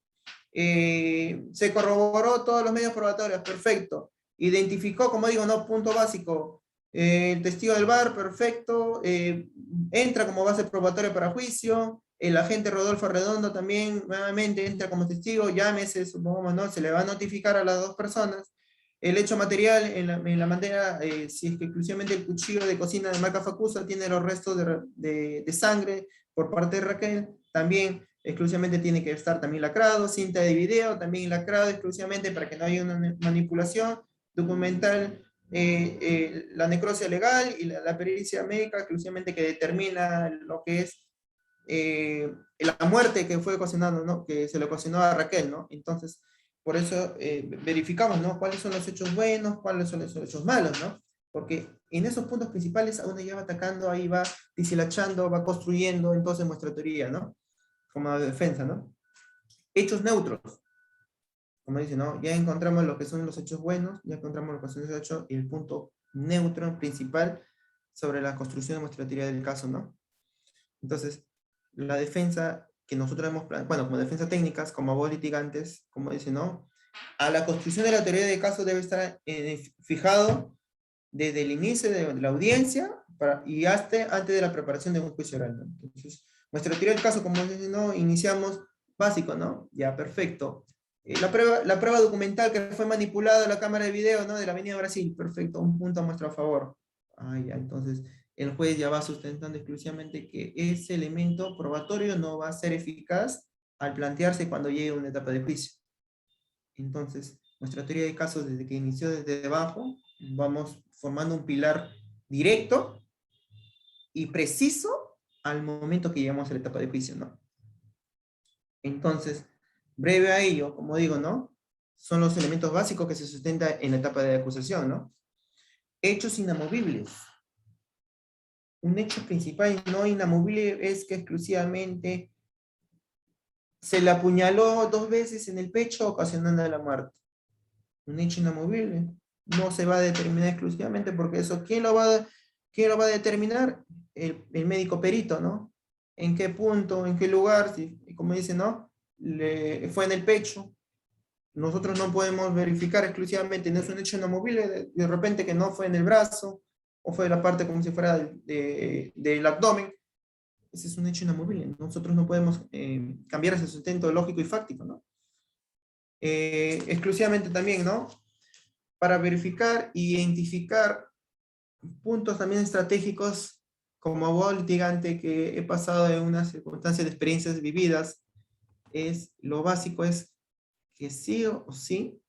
se corroboró todos los medios probatorios, perfecto, identificó, como digo, no, punto básico, el testigo del bar, perfecto, entra como base probatoria para juicio, el agente Rodolfo Redondo también nuevamente entra como testigo, llámese, supongamos, ¿no? Se le va a notificar a las 2 personas. El hecho material en la materia, si es que exclusivamente el cuchillo de cocina de marca Facusa tiene los restos de sangre por parte de Raquel, también exclusivamente tiene que estar también lacrado, cinta de video también lacrado exclusivamente para que no haya una manipulación, documental, la necropsia legal y la pericia médica exclusivamente que determina lo que es la muerte que fue ocasionada, ¿no? Que se le ocasionó a Raquel, ¿no? Entonces, por eso verificamos, ¿no? Cuáles son los hechos buenos, cuáles son los hechos malos, ¿no? Porque en esos puntos principales a uno ya va atacando, ahí va deshilachando, va construyendo entonces nuestra teoría, ¿no? Como defensa, ¿no? Hechos neutros. como dice, ¿no? Ya encontramos lo que son los hechos buenos, ya encontramos lo que son los hechos y el punto neutro principal sobre la construcción de nuestra teoría del caso, ¿no? Entonces, la defensa que nosotros hemos, bueno, como defensa técnicas, como abogados litigantes, como dice, ¿no? A la construcción de la teoría del caso debe estar fijado desde el inicio de la audiencia y hasta antes de la preparación de un juicio oral, ¿no? Entonces, nuestra teoría del caso, como dice, ¿no? Iniciamos básico, ¿no? Ya, perfecto. La prueba documental que fue manipulada la cámara de video, ¿no? De la Avenida Brasil, perfecto, un punto a nuestro favor. Ah, ya, entonces el juez ya va sustentando exclusivamente que ese elemento probatorio no va a ser eficaz al plantearse cuando llegue a una etapa de juicio. Entonces, nuestra teoría de casos desde que inició desde abajo, vamos formando un pilar directo y preciso al momento que llegamos a la etapa de juicio, ¿no? Entonces, breve a ello, como digo, ¿no? Son los elementos básicos que se sustentan en la etapa de acusación, ¿no? Hechos inamovibles. Un hecho principal no inamovible es que exclusivamente se le apuñaló 2 veces en el pecho ocasionando la muerte. Un hecho inamovible no se va a determinar exclusivamente porque eso, ¿quién lo va a determinar? El médico perito, ¿no? ¿En qué punto, en qué lugar? Si, como dice, ¿no? Fue en el pecho. Nosotros no podemos verificar exclusivamente, no es un hecho inamovible, de repente que no fue en el brazo, o fue la parte como si fuera del abdomen. Ese es un hecho inamovible. Nosotros no podemos cambiar ese sustento lógico y fáctico, ¿no? Exclusivamente también, ¿no? Para verificar e identificar puntos también estratégicos como abogado litigante que he pasado en una circunstancia de experiencias vividas, lo básico es que sí o sí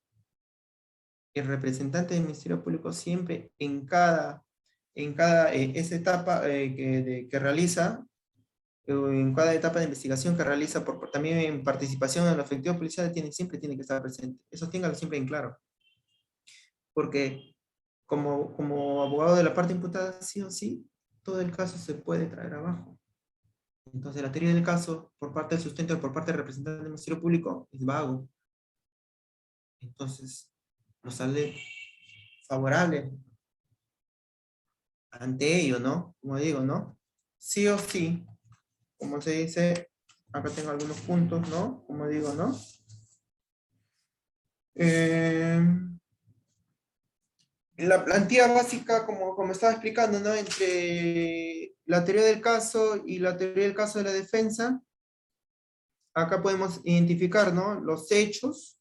el representante del Ministerio Público siempre esa etapa que realiza, en cada etapa de investigación que realiza, también en participación en la efectividad policial, siempre tiene que estar presente. Eso téngalo siempre en claro. Porque como abogado de la parte imputada, sí o sí, todo el caso se puede traer abajo. Entonces, la teoría del caso, por parte del sustento, por parte del representante del Ministerio Público, es vago. Entonces, nos sale favorable ante ello, ¿no? Como digo, ¿no? Sí o sí, como se dice, acá tengo algunos puntos, ¿no? Como digo, ¿no? La plantilla básica, como estaba explicando, ¿no? Entre la teoría del caso y la teoría del caso de la defensa, acá podemos identificar, ¿no? Los hechos,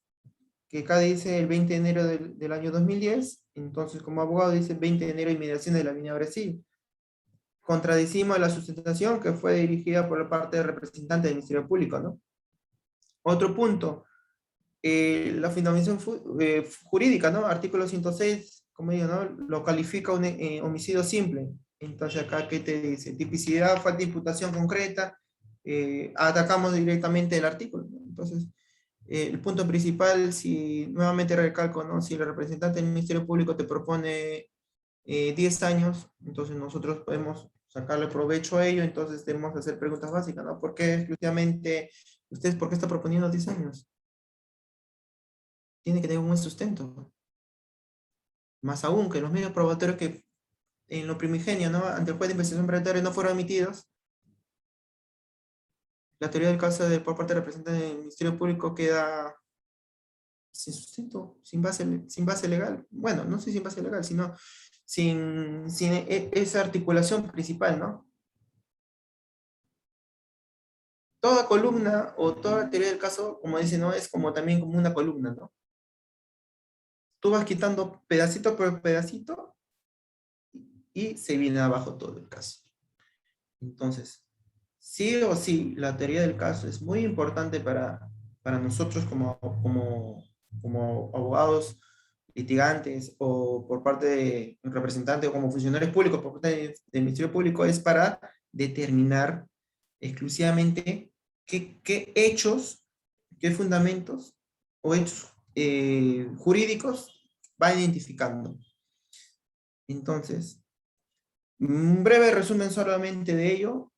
que acá dice el 20 de enero del año 2010, entonces como abogado dice 20 de enero inmediación de la Avenida Brasil. Contradicimos la sustentación que fue dirigida por la parte del representante del Ministerio Público, ¿no? Otro punto, la fundamentación jurídica, ¿no? Artículo 106, como digo, ¿no? Lo califica un homicidio simple. Entonces acá, ¿qué te dice? Tipicidad, falta de imputación concreta, atacamos directamente el artículo, ¿no? Entonces, el punto principal, si nuevamente recalco, ¿no? Si el representante del Ministerio Público te propone 10 años, entonces nosotros podemos sacarle provecho a ello, entonces tenemos que hacer preguntas básicas, ¿no? ¿Por qué exclusivamente, ustedes por qué está proponiendo 10 años? Tiene que tener un buen sustento. Más aún que los medios probatorios que en lo primigenio, ¿no? Ante el juez de investigación preparatoria no fueron emitidos, la teoría del caso por parte del representante del Ministerio Público queda sin sustento, sin base legal. Bueno, no sé sin base legal, sino sin esa articulación principal, ¿no? Toda columna o toda teoría del caso, como dice, ¿no? Es como también como una columna, ¿no? Tú vas quitando pedacito por pedacito y se viene abajo todo el caso. Entonces, sí o sí, la teoría del caso es muy importante para nosotros como abogados litigantes o por parte de un representante o como funcionarios públicos por parte del Ministerio Público, es para determinar exclusivamente qué hechos, qué fundamentos o hechos jurídicos va identificando. Entonces, un breve resumen solamente de ello,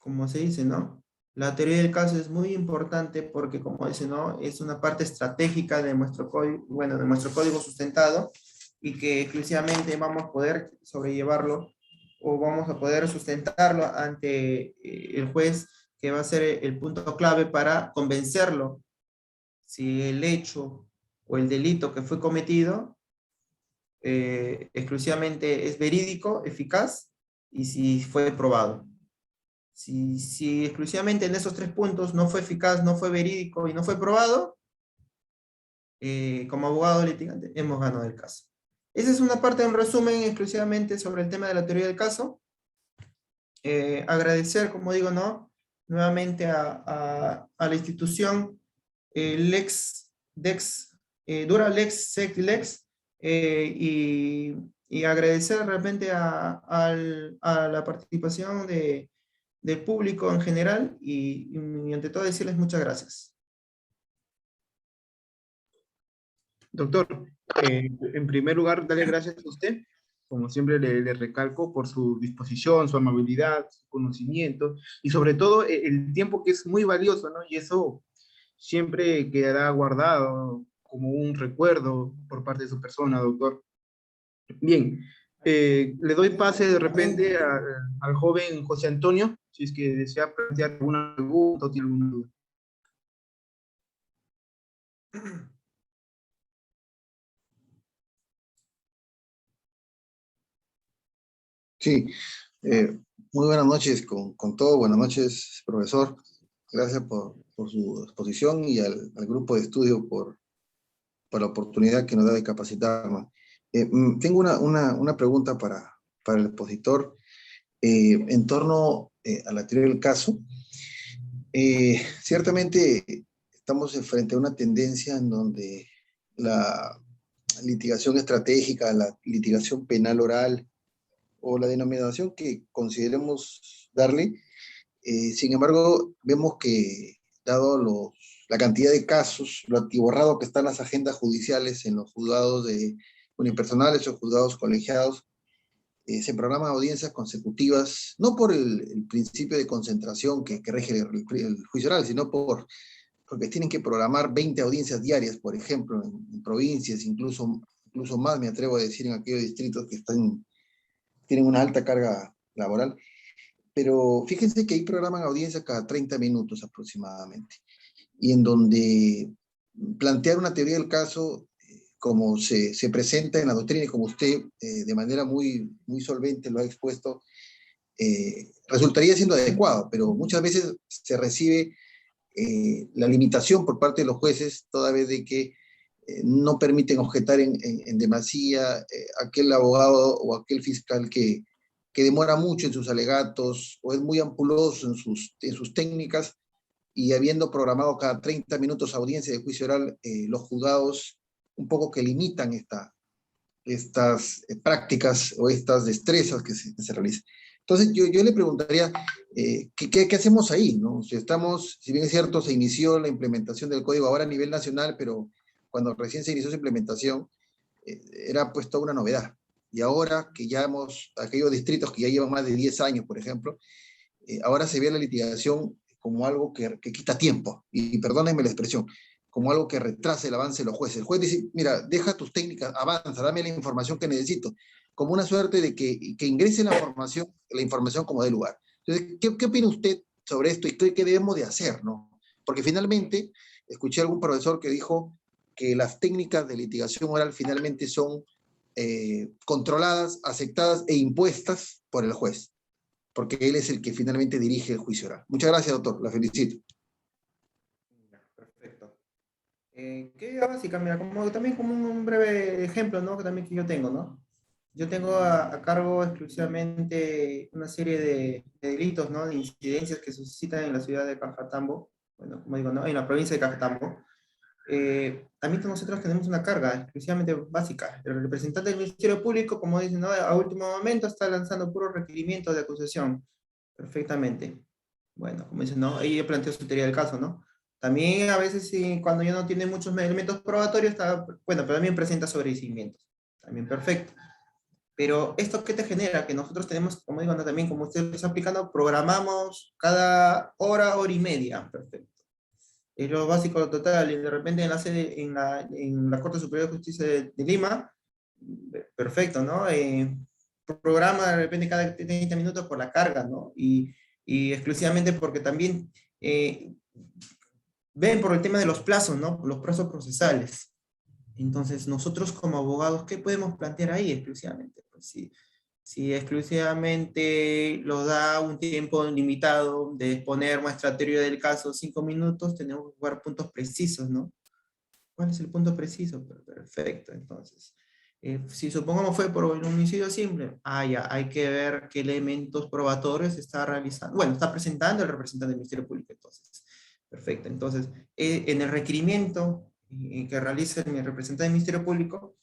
como se dice, ¿no? La teoría del caso es muy importante porque, como dice, ¿no? Es una parte estratégica de nuestro código, bueno, de nuestro código sustentado y que exclusivamente vamos a poder sobrellevarlo o vamos a poder sustentarlo ante el juez, que va a ser el punto clave para convencerlo si el hecho o el delito que fue cometido exclusivamente es verídico, eficaz y si fue probado. Si exclusivamente en esos tres puntos no fue eficaz, no fue verídico y no fue probado, como abogado litigante hemos ganado el caso. Esa es una parte, un resumen exclusivamente sobre el tema de la teoría del caso. Agradecer, como digo, ¿no? Nuevamente a la institución Lex, Dex, Dura Lex, Sec Lex, y agradecer realmente a la participación del público en general y ante todo decirles muchas gracias. Doctor, en primer lugar, darle gracias a usted. Como siempre le recalco por su disposición, su amabilidad, su conocimiento y sobre todo el tiempo que es muy valioso, ¿no? Y eso siempre quedará guardado como un recuerdo por parte de su persona, doctor. Bien, le doy pase de repente al joven José Antonio, si es que desea plantear alguna pregunta o tiene alguna duda. Sí, muy buenas noches con todo. Buenas noches, profesor. Gracias por su exposición y al grupo de estudio por la oportunidad que nos da de capacitarnos. Tengo una pregunta para el expositor en torno a la teoría del caso. Ciertamente estamos frente a una tendencia en donde la litigación estratégica, la litigación penal oral, o la denominación que consideremos darle. Sin embargo, vemos que, dado la cantidad de casos, lo atiborrado que están las agendas judiciales en los juzgados unipersonales o juzgados colegiados, se programan audiencias consecutivas, no por el principio de concentración que rige el juicio oral, sino porque tienen que programar 20 audiencias diarias, por ejemplo, en provincias, incluso más, me atrevo a decir, en aquellos distritos que tienen una alta carga laboral, pero fíjense que ahí programan audiencias cada 30 minutos aproximadamente, y en donde plantear una teoría del caso, como se presenta en la doctrina y como usted de manera muy solvente lo ha expuesto, resultaría siendo adecuado, pero muchas veces se recibe la limitación por parte de los jueces, toda vez de que no permiten objetar en demasía, aquel abogado o aquel fiscal que demora mucho en sus alegatos o es muy ampuloso en sus técnicas, y habiendo programado cada 30 minutos audiencia de juicio oral, los juzgados un poco que limitan estas prácticas o estas destrezas que se realizan. Entonces yo le preguntaría, ¿qué hacemos ahí, ¿no? Si bien es cierto, se inició la implementación del código ahora a nivel nacional, pero cuando recién se inició su implementación, era pues toda una novedad. Y ahora que ya aquellos distritos que ya llevan más de 10 años, por ejemplo, ahora se ve la litigación como algo que quita tiempo, y perdónenme la expresión, como algo que retrasa el avance de los jueces. El juez dice, mira, deja tus técnicas, avanza, dame la información que necesito, como una suerte de que ingrese la información como dé lugar. Entonces, ¿qué opina usted sobre esto y qué debemos de hacer, ¿no? Porque finalmente, escuché a algún profesor que dijo que las técnicas de litigación oral finalmente son controladas, aceptadas e impuestas por el juez, porque él es el que finalmente dirige el juicio oral. Muchas gracias, doctor. La felicito. Perfecto. ¿Qué básica? Mira, también como un breve ejemplo, ¿no? Que también que yo tengo, ¿no? Yo tengo a cargo exclusivamente una serie de delitos, ¿no? De incidencias que se suscitan en la ciudad de Cajatambo, bueno, como digo, ¿no? En la provincia de Cajatambo. También nosotros tenemos una carga exclusivamente básica. El representante del Ministerio Público, como dicen, ¿no? A último momento está lanzando puros requerimientos de acusación. Perfectamente. Bueno, como dicen, ¿no? Ella planteó su teoría del caso, ¿no? También a veces, sí, cuando ya no tiene muchos elementos probatorios, está, bueno, pero también presenta sobreseimientos. También perfecto. Pero ¿esto qué te genera? Que nosotros tenemos, como digo, ¿no? También como usted lo está aplicando, programamos cada hora, hora y media, perfecto. Es lo básico total, y de repente en la sede, en la Corte Superior de Justicia de Lima, perfecto, ¿no? Programa de repente cada 30 minutos por la carga, ¿no? Y exclusivamente porque también ven por el tema de los plazos, ¿no? Los plazos procesales. Entonces, nosotros como abogados, ¿qué podemos plantear ahí exclusivamente? Pues si exclusivamente lo da un tiempo limitado de exponer nuestra teoría del caso 5 minutos, tenemos que jugar puntos precisos, ¿no? ¿Cuál es el punto preciso? Perfecto, entonces. Si supongamos fue por un homicidio simple, ya, hay que ver qué elementos probatorios está realizando, bueno, está presentando el representante del Ministerio Público, entonces. Perfecto, entonces, en el requerimiento que realiza el representante del Ministerio Público,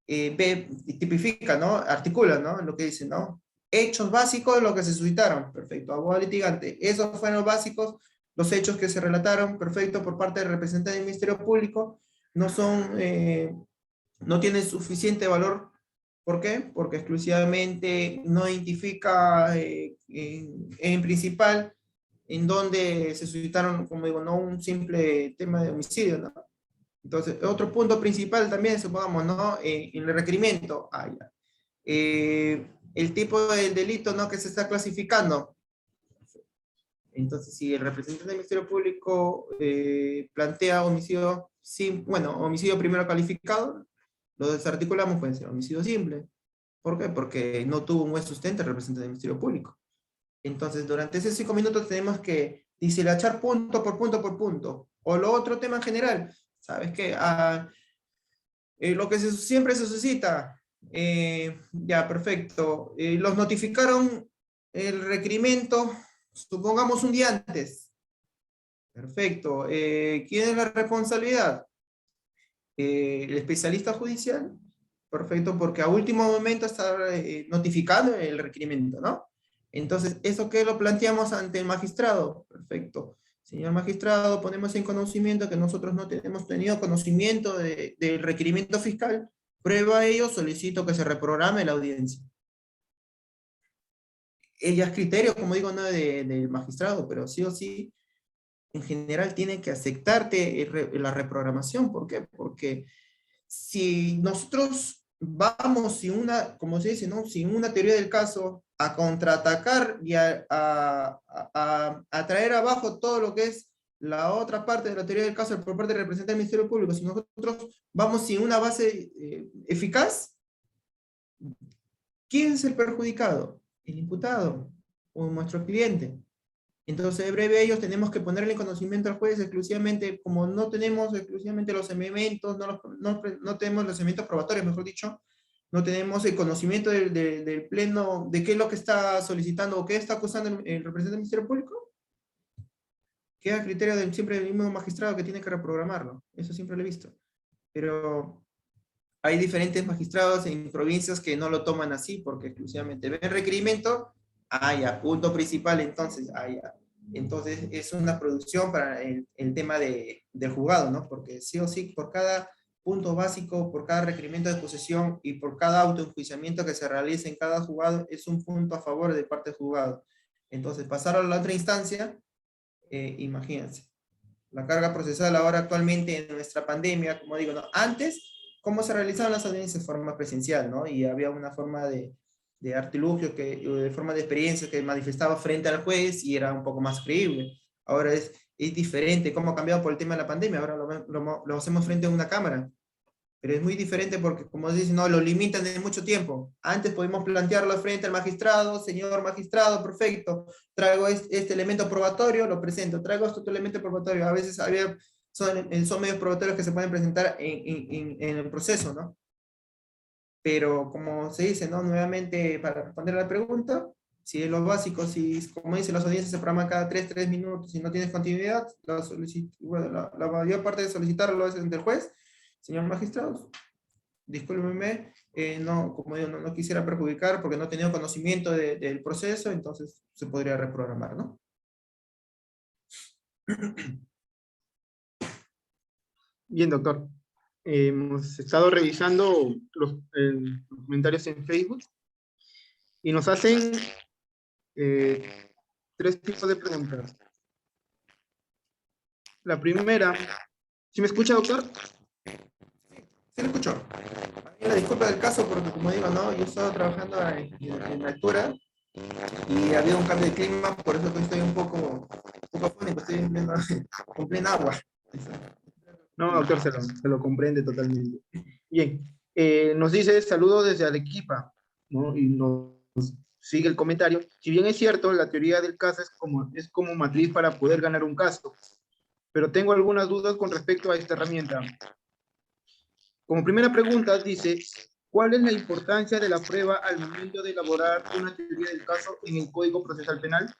ve, tipifica, ¿no? Articula, ¿no? Lo que dice, ¿no? Hechos básicos de lo que se suscitaron, perfecto, abogado litigante, esos fueron los básicos, los hechos que se relataron, perfecto, por parte del representante del Ministerio Público, no son, no tienen suficiente valor. ¿Por qué? Porque exclusivamente no identifica en principal en donde se suscitaron, como digo, no un simple tema de homicidio, ¿no? Entonces, otro punto principal también, supongamos, ¿no? En el requerimiento, ya. El tipo del delito, ¿no? Que se está clasificando. Entonces, si el representante del Ministerio Público plantea homicidio, bueno, homicidio primero calificado, lo desarticulamos, puede ser homicidio simple. ¿Por qué? Porque no tuvo un buen sustento el representante del Ministerio Público. Entonces, durante esos 5 minutos tenemos que deshilachar punto por punto por punto. O lo otro tema en general, ¿sabes qué? Lo que siempre se suscita, ya, perfecto. Los notificaron el requerimiento, supongamos un día antes. Perfecto. ¿Quién es la responsabilidad? El especialista judicial. Perfecto, porque a último momento está notificando el requerimiento, ¿no? Entonces, ¿eso qué lo planteamos ante el magistrado? Perfecto. Señor magistrado, ponemos en conocimiento que nosotros no tenemos tenido conocimiento del requerimiento fiscal. Prueba a ello, solicito que se reprograme la audiencia. Ella es criterio, como digo, no del magistrado, pero sí o sí, en general tiene que aceptarte la reprogramación. ¿Por qué? Porque si nosotros vamos sin una, como se dice, ¿no? Sin una teoría del caso, a contraatacar y a traer abajo todo lo que es la otra parte de la teoría del caso por parte del representante del Ministerio Público, si nosotros vamos sin una base eficaz, ¿quién es el perjudicado? El imputado o nuestro cliente. Entonces, de breve, ellos tenemos que ponerle en conocimiento al juez exclusivamente, como no tenemos exclusivamente los elementos, no tenemos los elementos probatorios, mejor dicho, no tenemos el conocimiento del pleno, de qué es lo que está solicitando o qué está acusando el representante del Ministerio Público, queda a criterio siempre del mismo magistrado que tiene que reprogramarlo. Eso siempre lo he visto. Pero hay diferentes magistrados en provincias que no lo toman así, porque exclusivamente ven requerimiento, ya, punto principal, entonces, ya. Entonces es una producción para el tema del juzgado, ¿no? Porque sí o sí, por cada punto básico, por cada requerimiento de posesión y por cada autoenjuiciamiento que se realice en cada juzgado, es un punto a favor de parte del juzgado. Entonces, pasar a la otra instancia, imagínense. La carga procesal ahora actualmente en nuestra pandemia, como digo, ¿no? Antes, ¿cómo se realizaban las audiencias de forma presencial, ¿no? Y había una forma de artilugio, de forma de experiencia que manifestaba frente al juez y era un poco más creíble. Ahora es diferente, ¿cómo ha cambiado por el tema de la pandemia? Ahora lo hacemos frente a una cámara. Pero es muy diferente porque, como dicen, no, lo limitan de mucho tiempo. Antes podemos plantearlo frente al magistrado, señor magistrado, perfecto, traigo este elemento probatorio, lo presento, traigo este otro elemento probatorio. A veces son medios probatorios que se pueden presentar en el proceso, ¿no? Pero como se dice, ¿no? Nuevamente, para responder a la pregunta, si es lo básico, si, como dicen, las audiencias se programan cada 3 minutos, si no tienes continuidad, la mayor parte de solicitarlo es ante el juez. Señor magistrado, discúlpeme, no, como digo, no quisiera perjudicar porque no he tenido conocimiento del proceso, entonces se podría reprogramar, ¿no? Bien, doctor. hemos estado revisando los comentarios en Facebook y nos hacen tres tipos de preguntas. La primera, ¿sí me escucha, doctor? Sí, lo escucho. La disculpa del caso porque, como digo, ¿no? Yo estaba trabajando en altura y ha habido un cambio de clima, por eso que estoy un poco afónico, estoy con plena agua. No, doctor, se lo comprende totalmente. Bien, nos dice saludos desde Arequipa, ¿no? Y nos sigue el comentario. Si bien es cierto, la teoría del caso es como matriz para poder ganar un caso, pero tengo algunas dudas con respecto a esta herramienta. Como primera pregunta, dice, ¿cuál es la importancia de la prueba al momento de elaborar una teoría del caso en el Código Procesal Penal?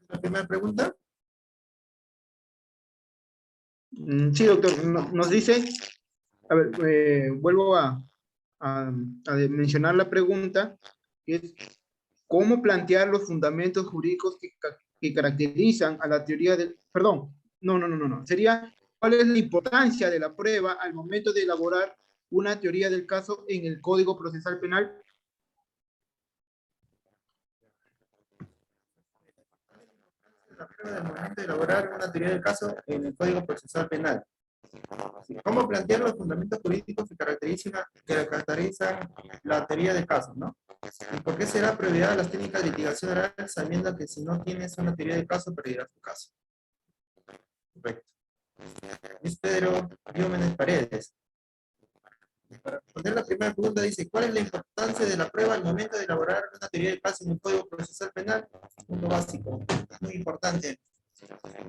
La primera pregunta. Sí, doctor, nos dice, a ver, vuelvo a mencionar la pregunta, que es, ¿cómo plantear los fundamentos jurídicos que caracterizan a la teoría del... Perdón, no. Sería, ¿cuál es la importancia de la prueba al momento de elaborar una teoría del caso en el Código Procesal Penal? La prueba del momento de elaborar una teoría del caso en el Código Procesal Penal. ¿Cómo plantear los fundamentos jurídicos que caracterizan la teoría del caso, ¿no? ¿Y por qué será prioridad las técnicas de litigación oral sabiendo que si no tienes una teoría del caso, perderás tu caso? Correcto. Es Pedro Diómenes Paredes. Para responder la primera pregunta dice, ¿cuál es la importancia de la prueba al momento de elaborar una teoría del caso en el Código Procesal Penal? Punto básico, muy importante.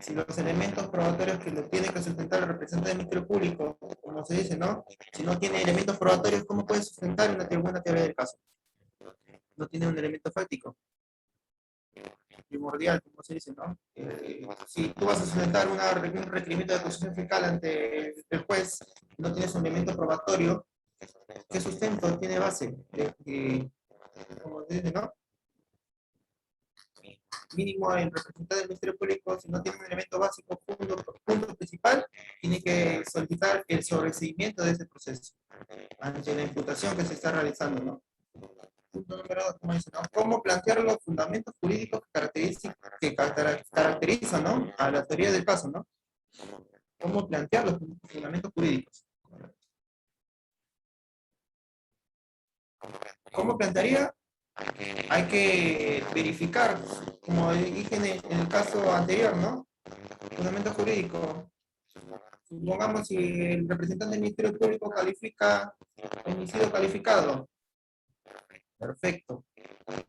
Si los elementos probatorios que lo tiene que sustentar el representante del Ministerio Público, como se dice, ¿no? Si no tiene elementos probatorios, ¿cómo puede sustentar una teoría del caso? No tiene un elemento fáctico. Primordial, como se dice, ¿no? Si tú vas a sustentar un requerimiento de acusación fiscal ante el juez, no tienes un elemento probatorio, ¿qué sustento tiene base? Como se dice, ¿no? Mínimo el representante del Ministerio Público, si no tiene un elemento básico, punto principal, tiene que solicitar el sobreseimiento de ese proceso ante la imputación que se está realizando, ¿no? Punto número 2, como dice, ¿no? ¿Cómo plantear los fundamentos jurídicos que caracterizan, ¿no? A la teoría del caso, ¿no? ¿Cómo plantear los fundamentos jurídicos? ¿Cómo plantearía? Hay que verificar, como dije en el caso anterior, ¿no? Fundamento jurídico. Supongamos si el representante del Ministerio Público califica homicidio calificado. Perfecto.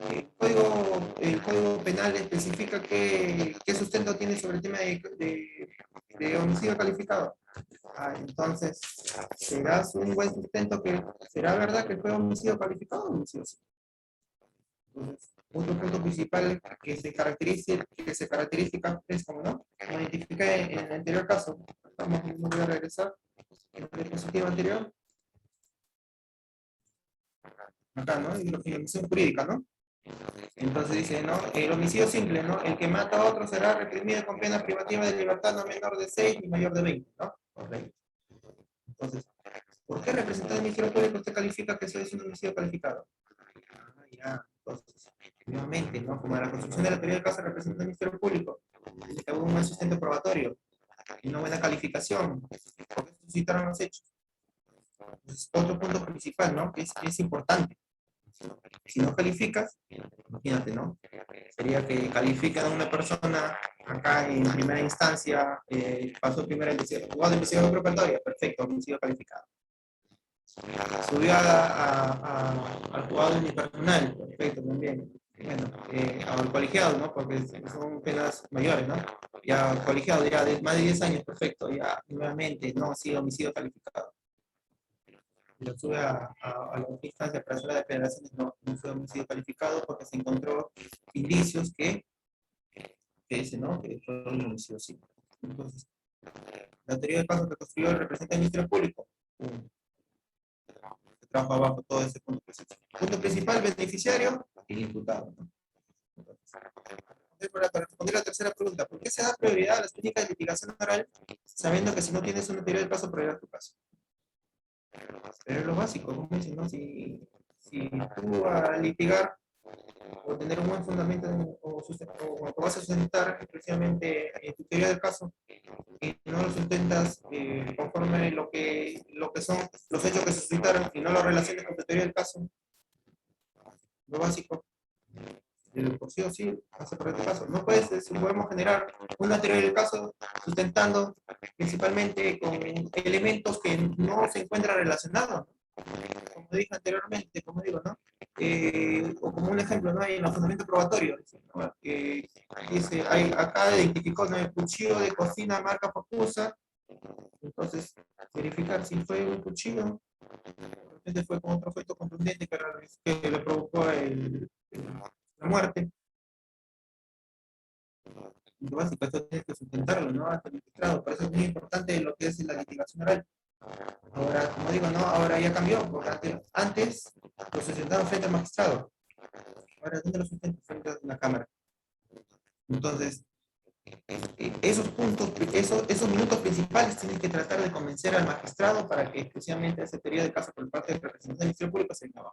El código penal especifica qué sustento tiene sobre el tema de homicidio calificado. Entonces, serás un buen sustento que será verdad que fue homicidio calificado o homicidio. Entonces, otro punto principal que se caracteriza es como no, como identifiqué en el anterior caso. No voy a regresar en la diapositiva anterior. Acá, ¿no? Y la finalización jurídica, ¿no? Entonces dice, ¿no? El homicidio simple, ¿no? El que mata a otro será reprimido con pena privativa de libertad no menor de 6 ni mayor de 20, ¿no? Correcto. Entonces, ¿por qué representante del Ministerio Público usted califica que eso es un homicidio calificado? Ya, entonces, nuevamente, ¿no? Como la construcción de la teoría del caso representa el Ministerio Público, tiene que haber un buen sustento probatorio y una buena calificación, porque suscitaron los hechos. Entonces, otro punto principal, ¿no? Que es importante. Si no calificas, imagínate, ¿no? Sería que califican a una persona acá en primera instancia, pasó primera investigación, jugado de investigación preparatoria, perfecto, homicidio calificado. Subió al juzgado unipersonal, perfecto, también. Bueno, al colegiado, ¿no? Porque son penas mayores, ¿no? Ya colegiado, ya de más de 10 años, perfecto, ya nuevamente, no, sí, homicidio calificado. Lo sube a la instancia para hacer la declaración, no fue homicidio calificado porque se encontró indicios que dicen, ¿no? Que fue un homicidio simple. Entonces, la teoría del caso que construyó el representante del Ministerio Público. Trabajo abajo todo ese punto principal. Punto principal, beneficiario y imputado, ¿no? para responder la tercera pregunta, ¿por qué se da prioridad a las técnicas de litigación oral sabiendo que si no tienes una teoría del caso, perderás tu caso? Pero es lo básico, como dicen, ¿no? Si tú a litigar o tener un buen fundamento o vas a sustentar precisamente tu teoría del caso y no lo sustentas conforme lo que son los hechos que se suscitaron y no lo relaciones con tu teoría del caso, lo básico, por sí o sí, vas a perder tu caso. No puedes, si podemos generar una teoría del caso sustentando principalmente con elementos que no se encuentran relacionados, como dije anteriormente, como digo, ¿no? O como un ejemplo, ¿no? En el fundamento probatorio, ¿no? Dice, acá identificó, ¿no?, el cuchillo de cocina marca Facusa, entonces verificar si fue un cuchillo, de repente fue con otro efecto contundente que le provocó la muerte. Lo básico, esto tienes que sustentarlo, ¿no? Ante el magistrado, por eso es muy importante lo que es la litigación oral. Ahora, como digo, no, ahora ya cambió, porque antes lo sustentaban frente al magistrado. Ahora, ¿dónde lo sustentan? Frente a la cámara. Entonces, esos puntos, esos minutos principales tienen que tratar de convencer al magistrado para que exclusivamente ese periodo de caso por parte del representante del Ministerio Público se acabe.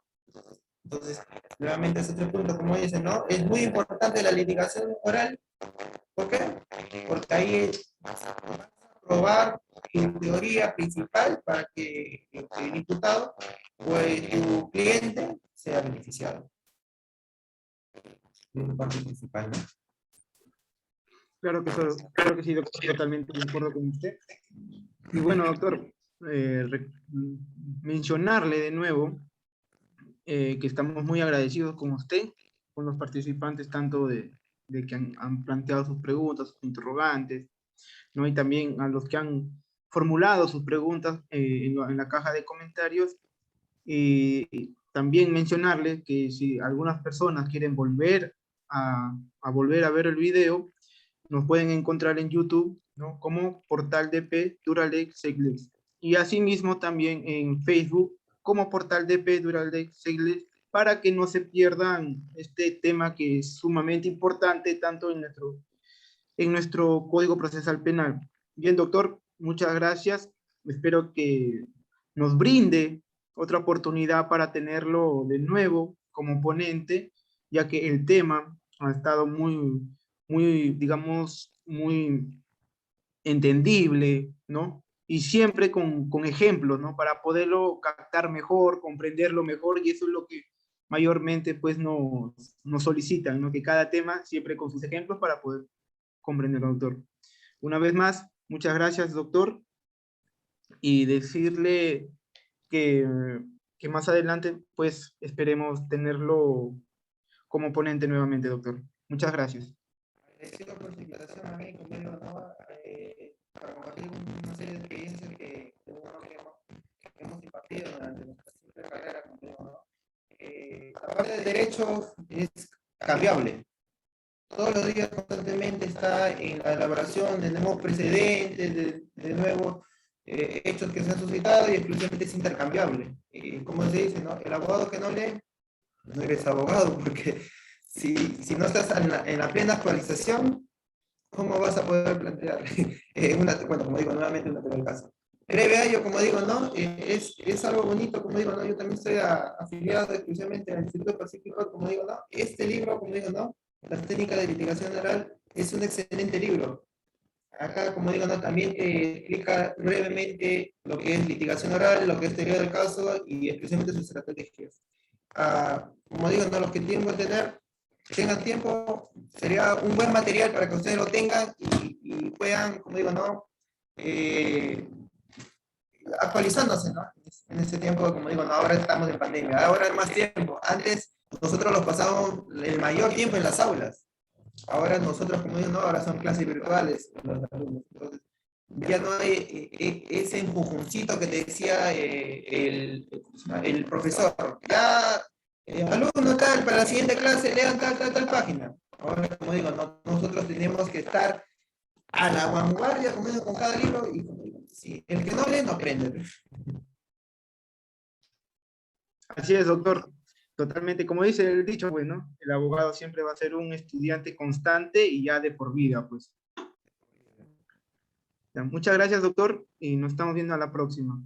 Entonces, nuevamente ese otro punto, como dicen, ¿no? Es muy importante la litigación oral. ¿Por qué? Porque ahí vas a probar tu teoría principal para que el imputado o tu cliente sea beneficiado. Es la parte principal, ¿no? Claro que sí, doctor, totalmente de acuerdo con usted. Y bueno, doctor, mencionarle de nuevo que estamos muy agradecidos con usted, con los participantes, tanto de que han planteado sus preguntas, sus interrogantes, ¿no? Y también a los que han formulado sus preguntas en la caja de comentarios. Y también mencionarles que si algunas personas quieren volver volver a ver el video, nos pueden encontrar en YouTube, ¿no?, como Portal DP Duralex Segles. Y asimismo también en Facebook como Portal DP Duralex Segles, para que no se pierdan este tema que es sumamente importante tanto en nuestro Código Procesal Penal. Bien, doctor, muchas gracias. Espero que nos brinde otra oportunidad para tenerlo de nuevo como ponente, ya que el tema ha estado digamos, muy entendible, ¿no? Y siempre con ejemplos, ¿no? Para poderlo captar mejor, comprenderlo mejor, y eso es lo que mayormente pues nos solicitan, ¿no? Que cada tema siempre con sus ejemplos para poder comprenderlo, doctor. Una vez más, muchas gracias, doctor, y decirle que, que más adelante pues esperemos tenerlo como ponente nuevamente, doctor. Muchas gracias. Agradecido por su invitación a mí, conmigo, ¿no? Para compartir una serie de experiencias que hemos impartido durante nuestra simple carrera contigo, ¿no? La parte de derecho es cambiable. Todos los días constantemente está en la elaboración de nuevos precedentes, de nuevos hechos que se han suscitado, y exclusivamente es intercambiable. Como se dice, ¿no? El abogado que no lee, no eres abogado, porque si no estás en la plena actualización, ¿cómo vas a poder plantear bueno, como digo, nuevamente una teoría del caso? Previo a ello, como digo, ¿no? Es algo bonito, como digo, ¿no? Yo también estoy afiliado exclusivamente al Instituto Pacífico, como digo, ¿no? Este libro, como digo, ¿no? Las técnicas de litigación oral es un excelente libro. Acá, como digo, ¿no?, también explica brevemente lo que es litigación oral, lo que es teoría del caso y especialmente sus estrategias. Como digo, ¿no?, los que tengan tiempo, sería un buen material para que ustedes lo tengan y puedan, como digo, ¿no?, actualizándose, ¿no? En este tiempo, como digo, ¿no?, ahora estamos en pandemia, ahora hay más tiempo. Antes nosotros los pasábamos el mayor tiempo en las aulas. Ahora nosotros, como digo, no, ahora son clases virtuales. Entonces, ya no hay ese empujoncito que te decía el profesor. Ya, alumno tal, para la siguiente clase lean tal página. Ahora, como digo, no, nosotros tenemos que estar a la vanguardia, como digo, con cada libro, y como digo, si el que no lee no aprende. Así es, doctor. Totalmente, como dice el dicho, pues, ¿no? El abogado siempre va a ser un estudiante constante y ya de por vida, pues. Ya, muchas gracias, doctor, y nos estamos viendo a la próxima.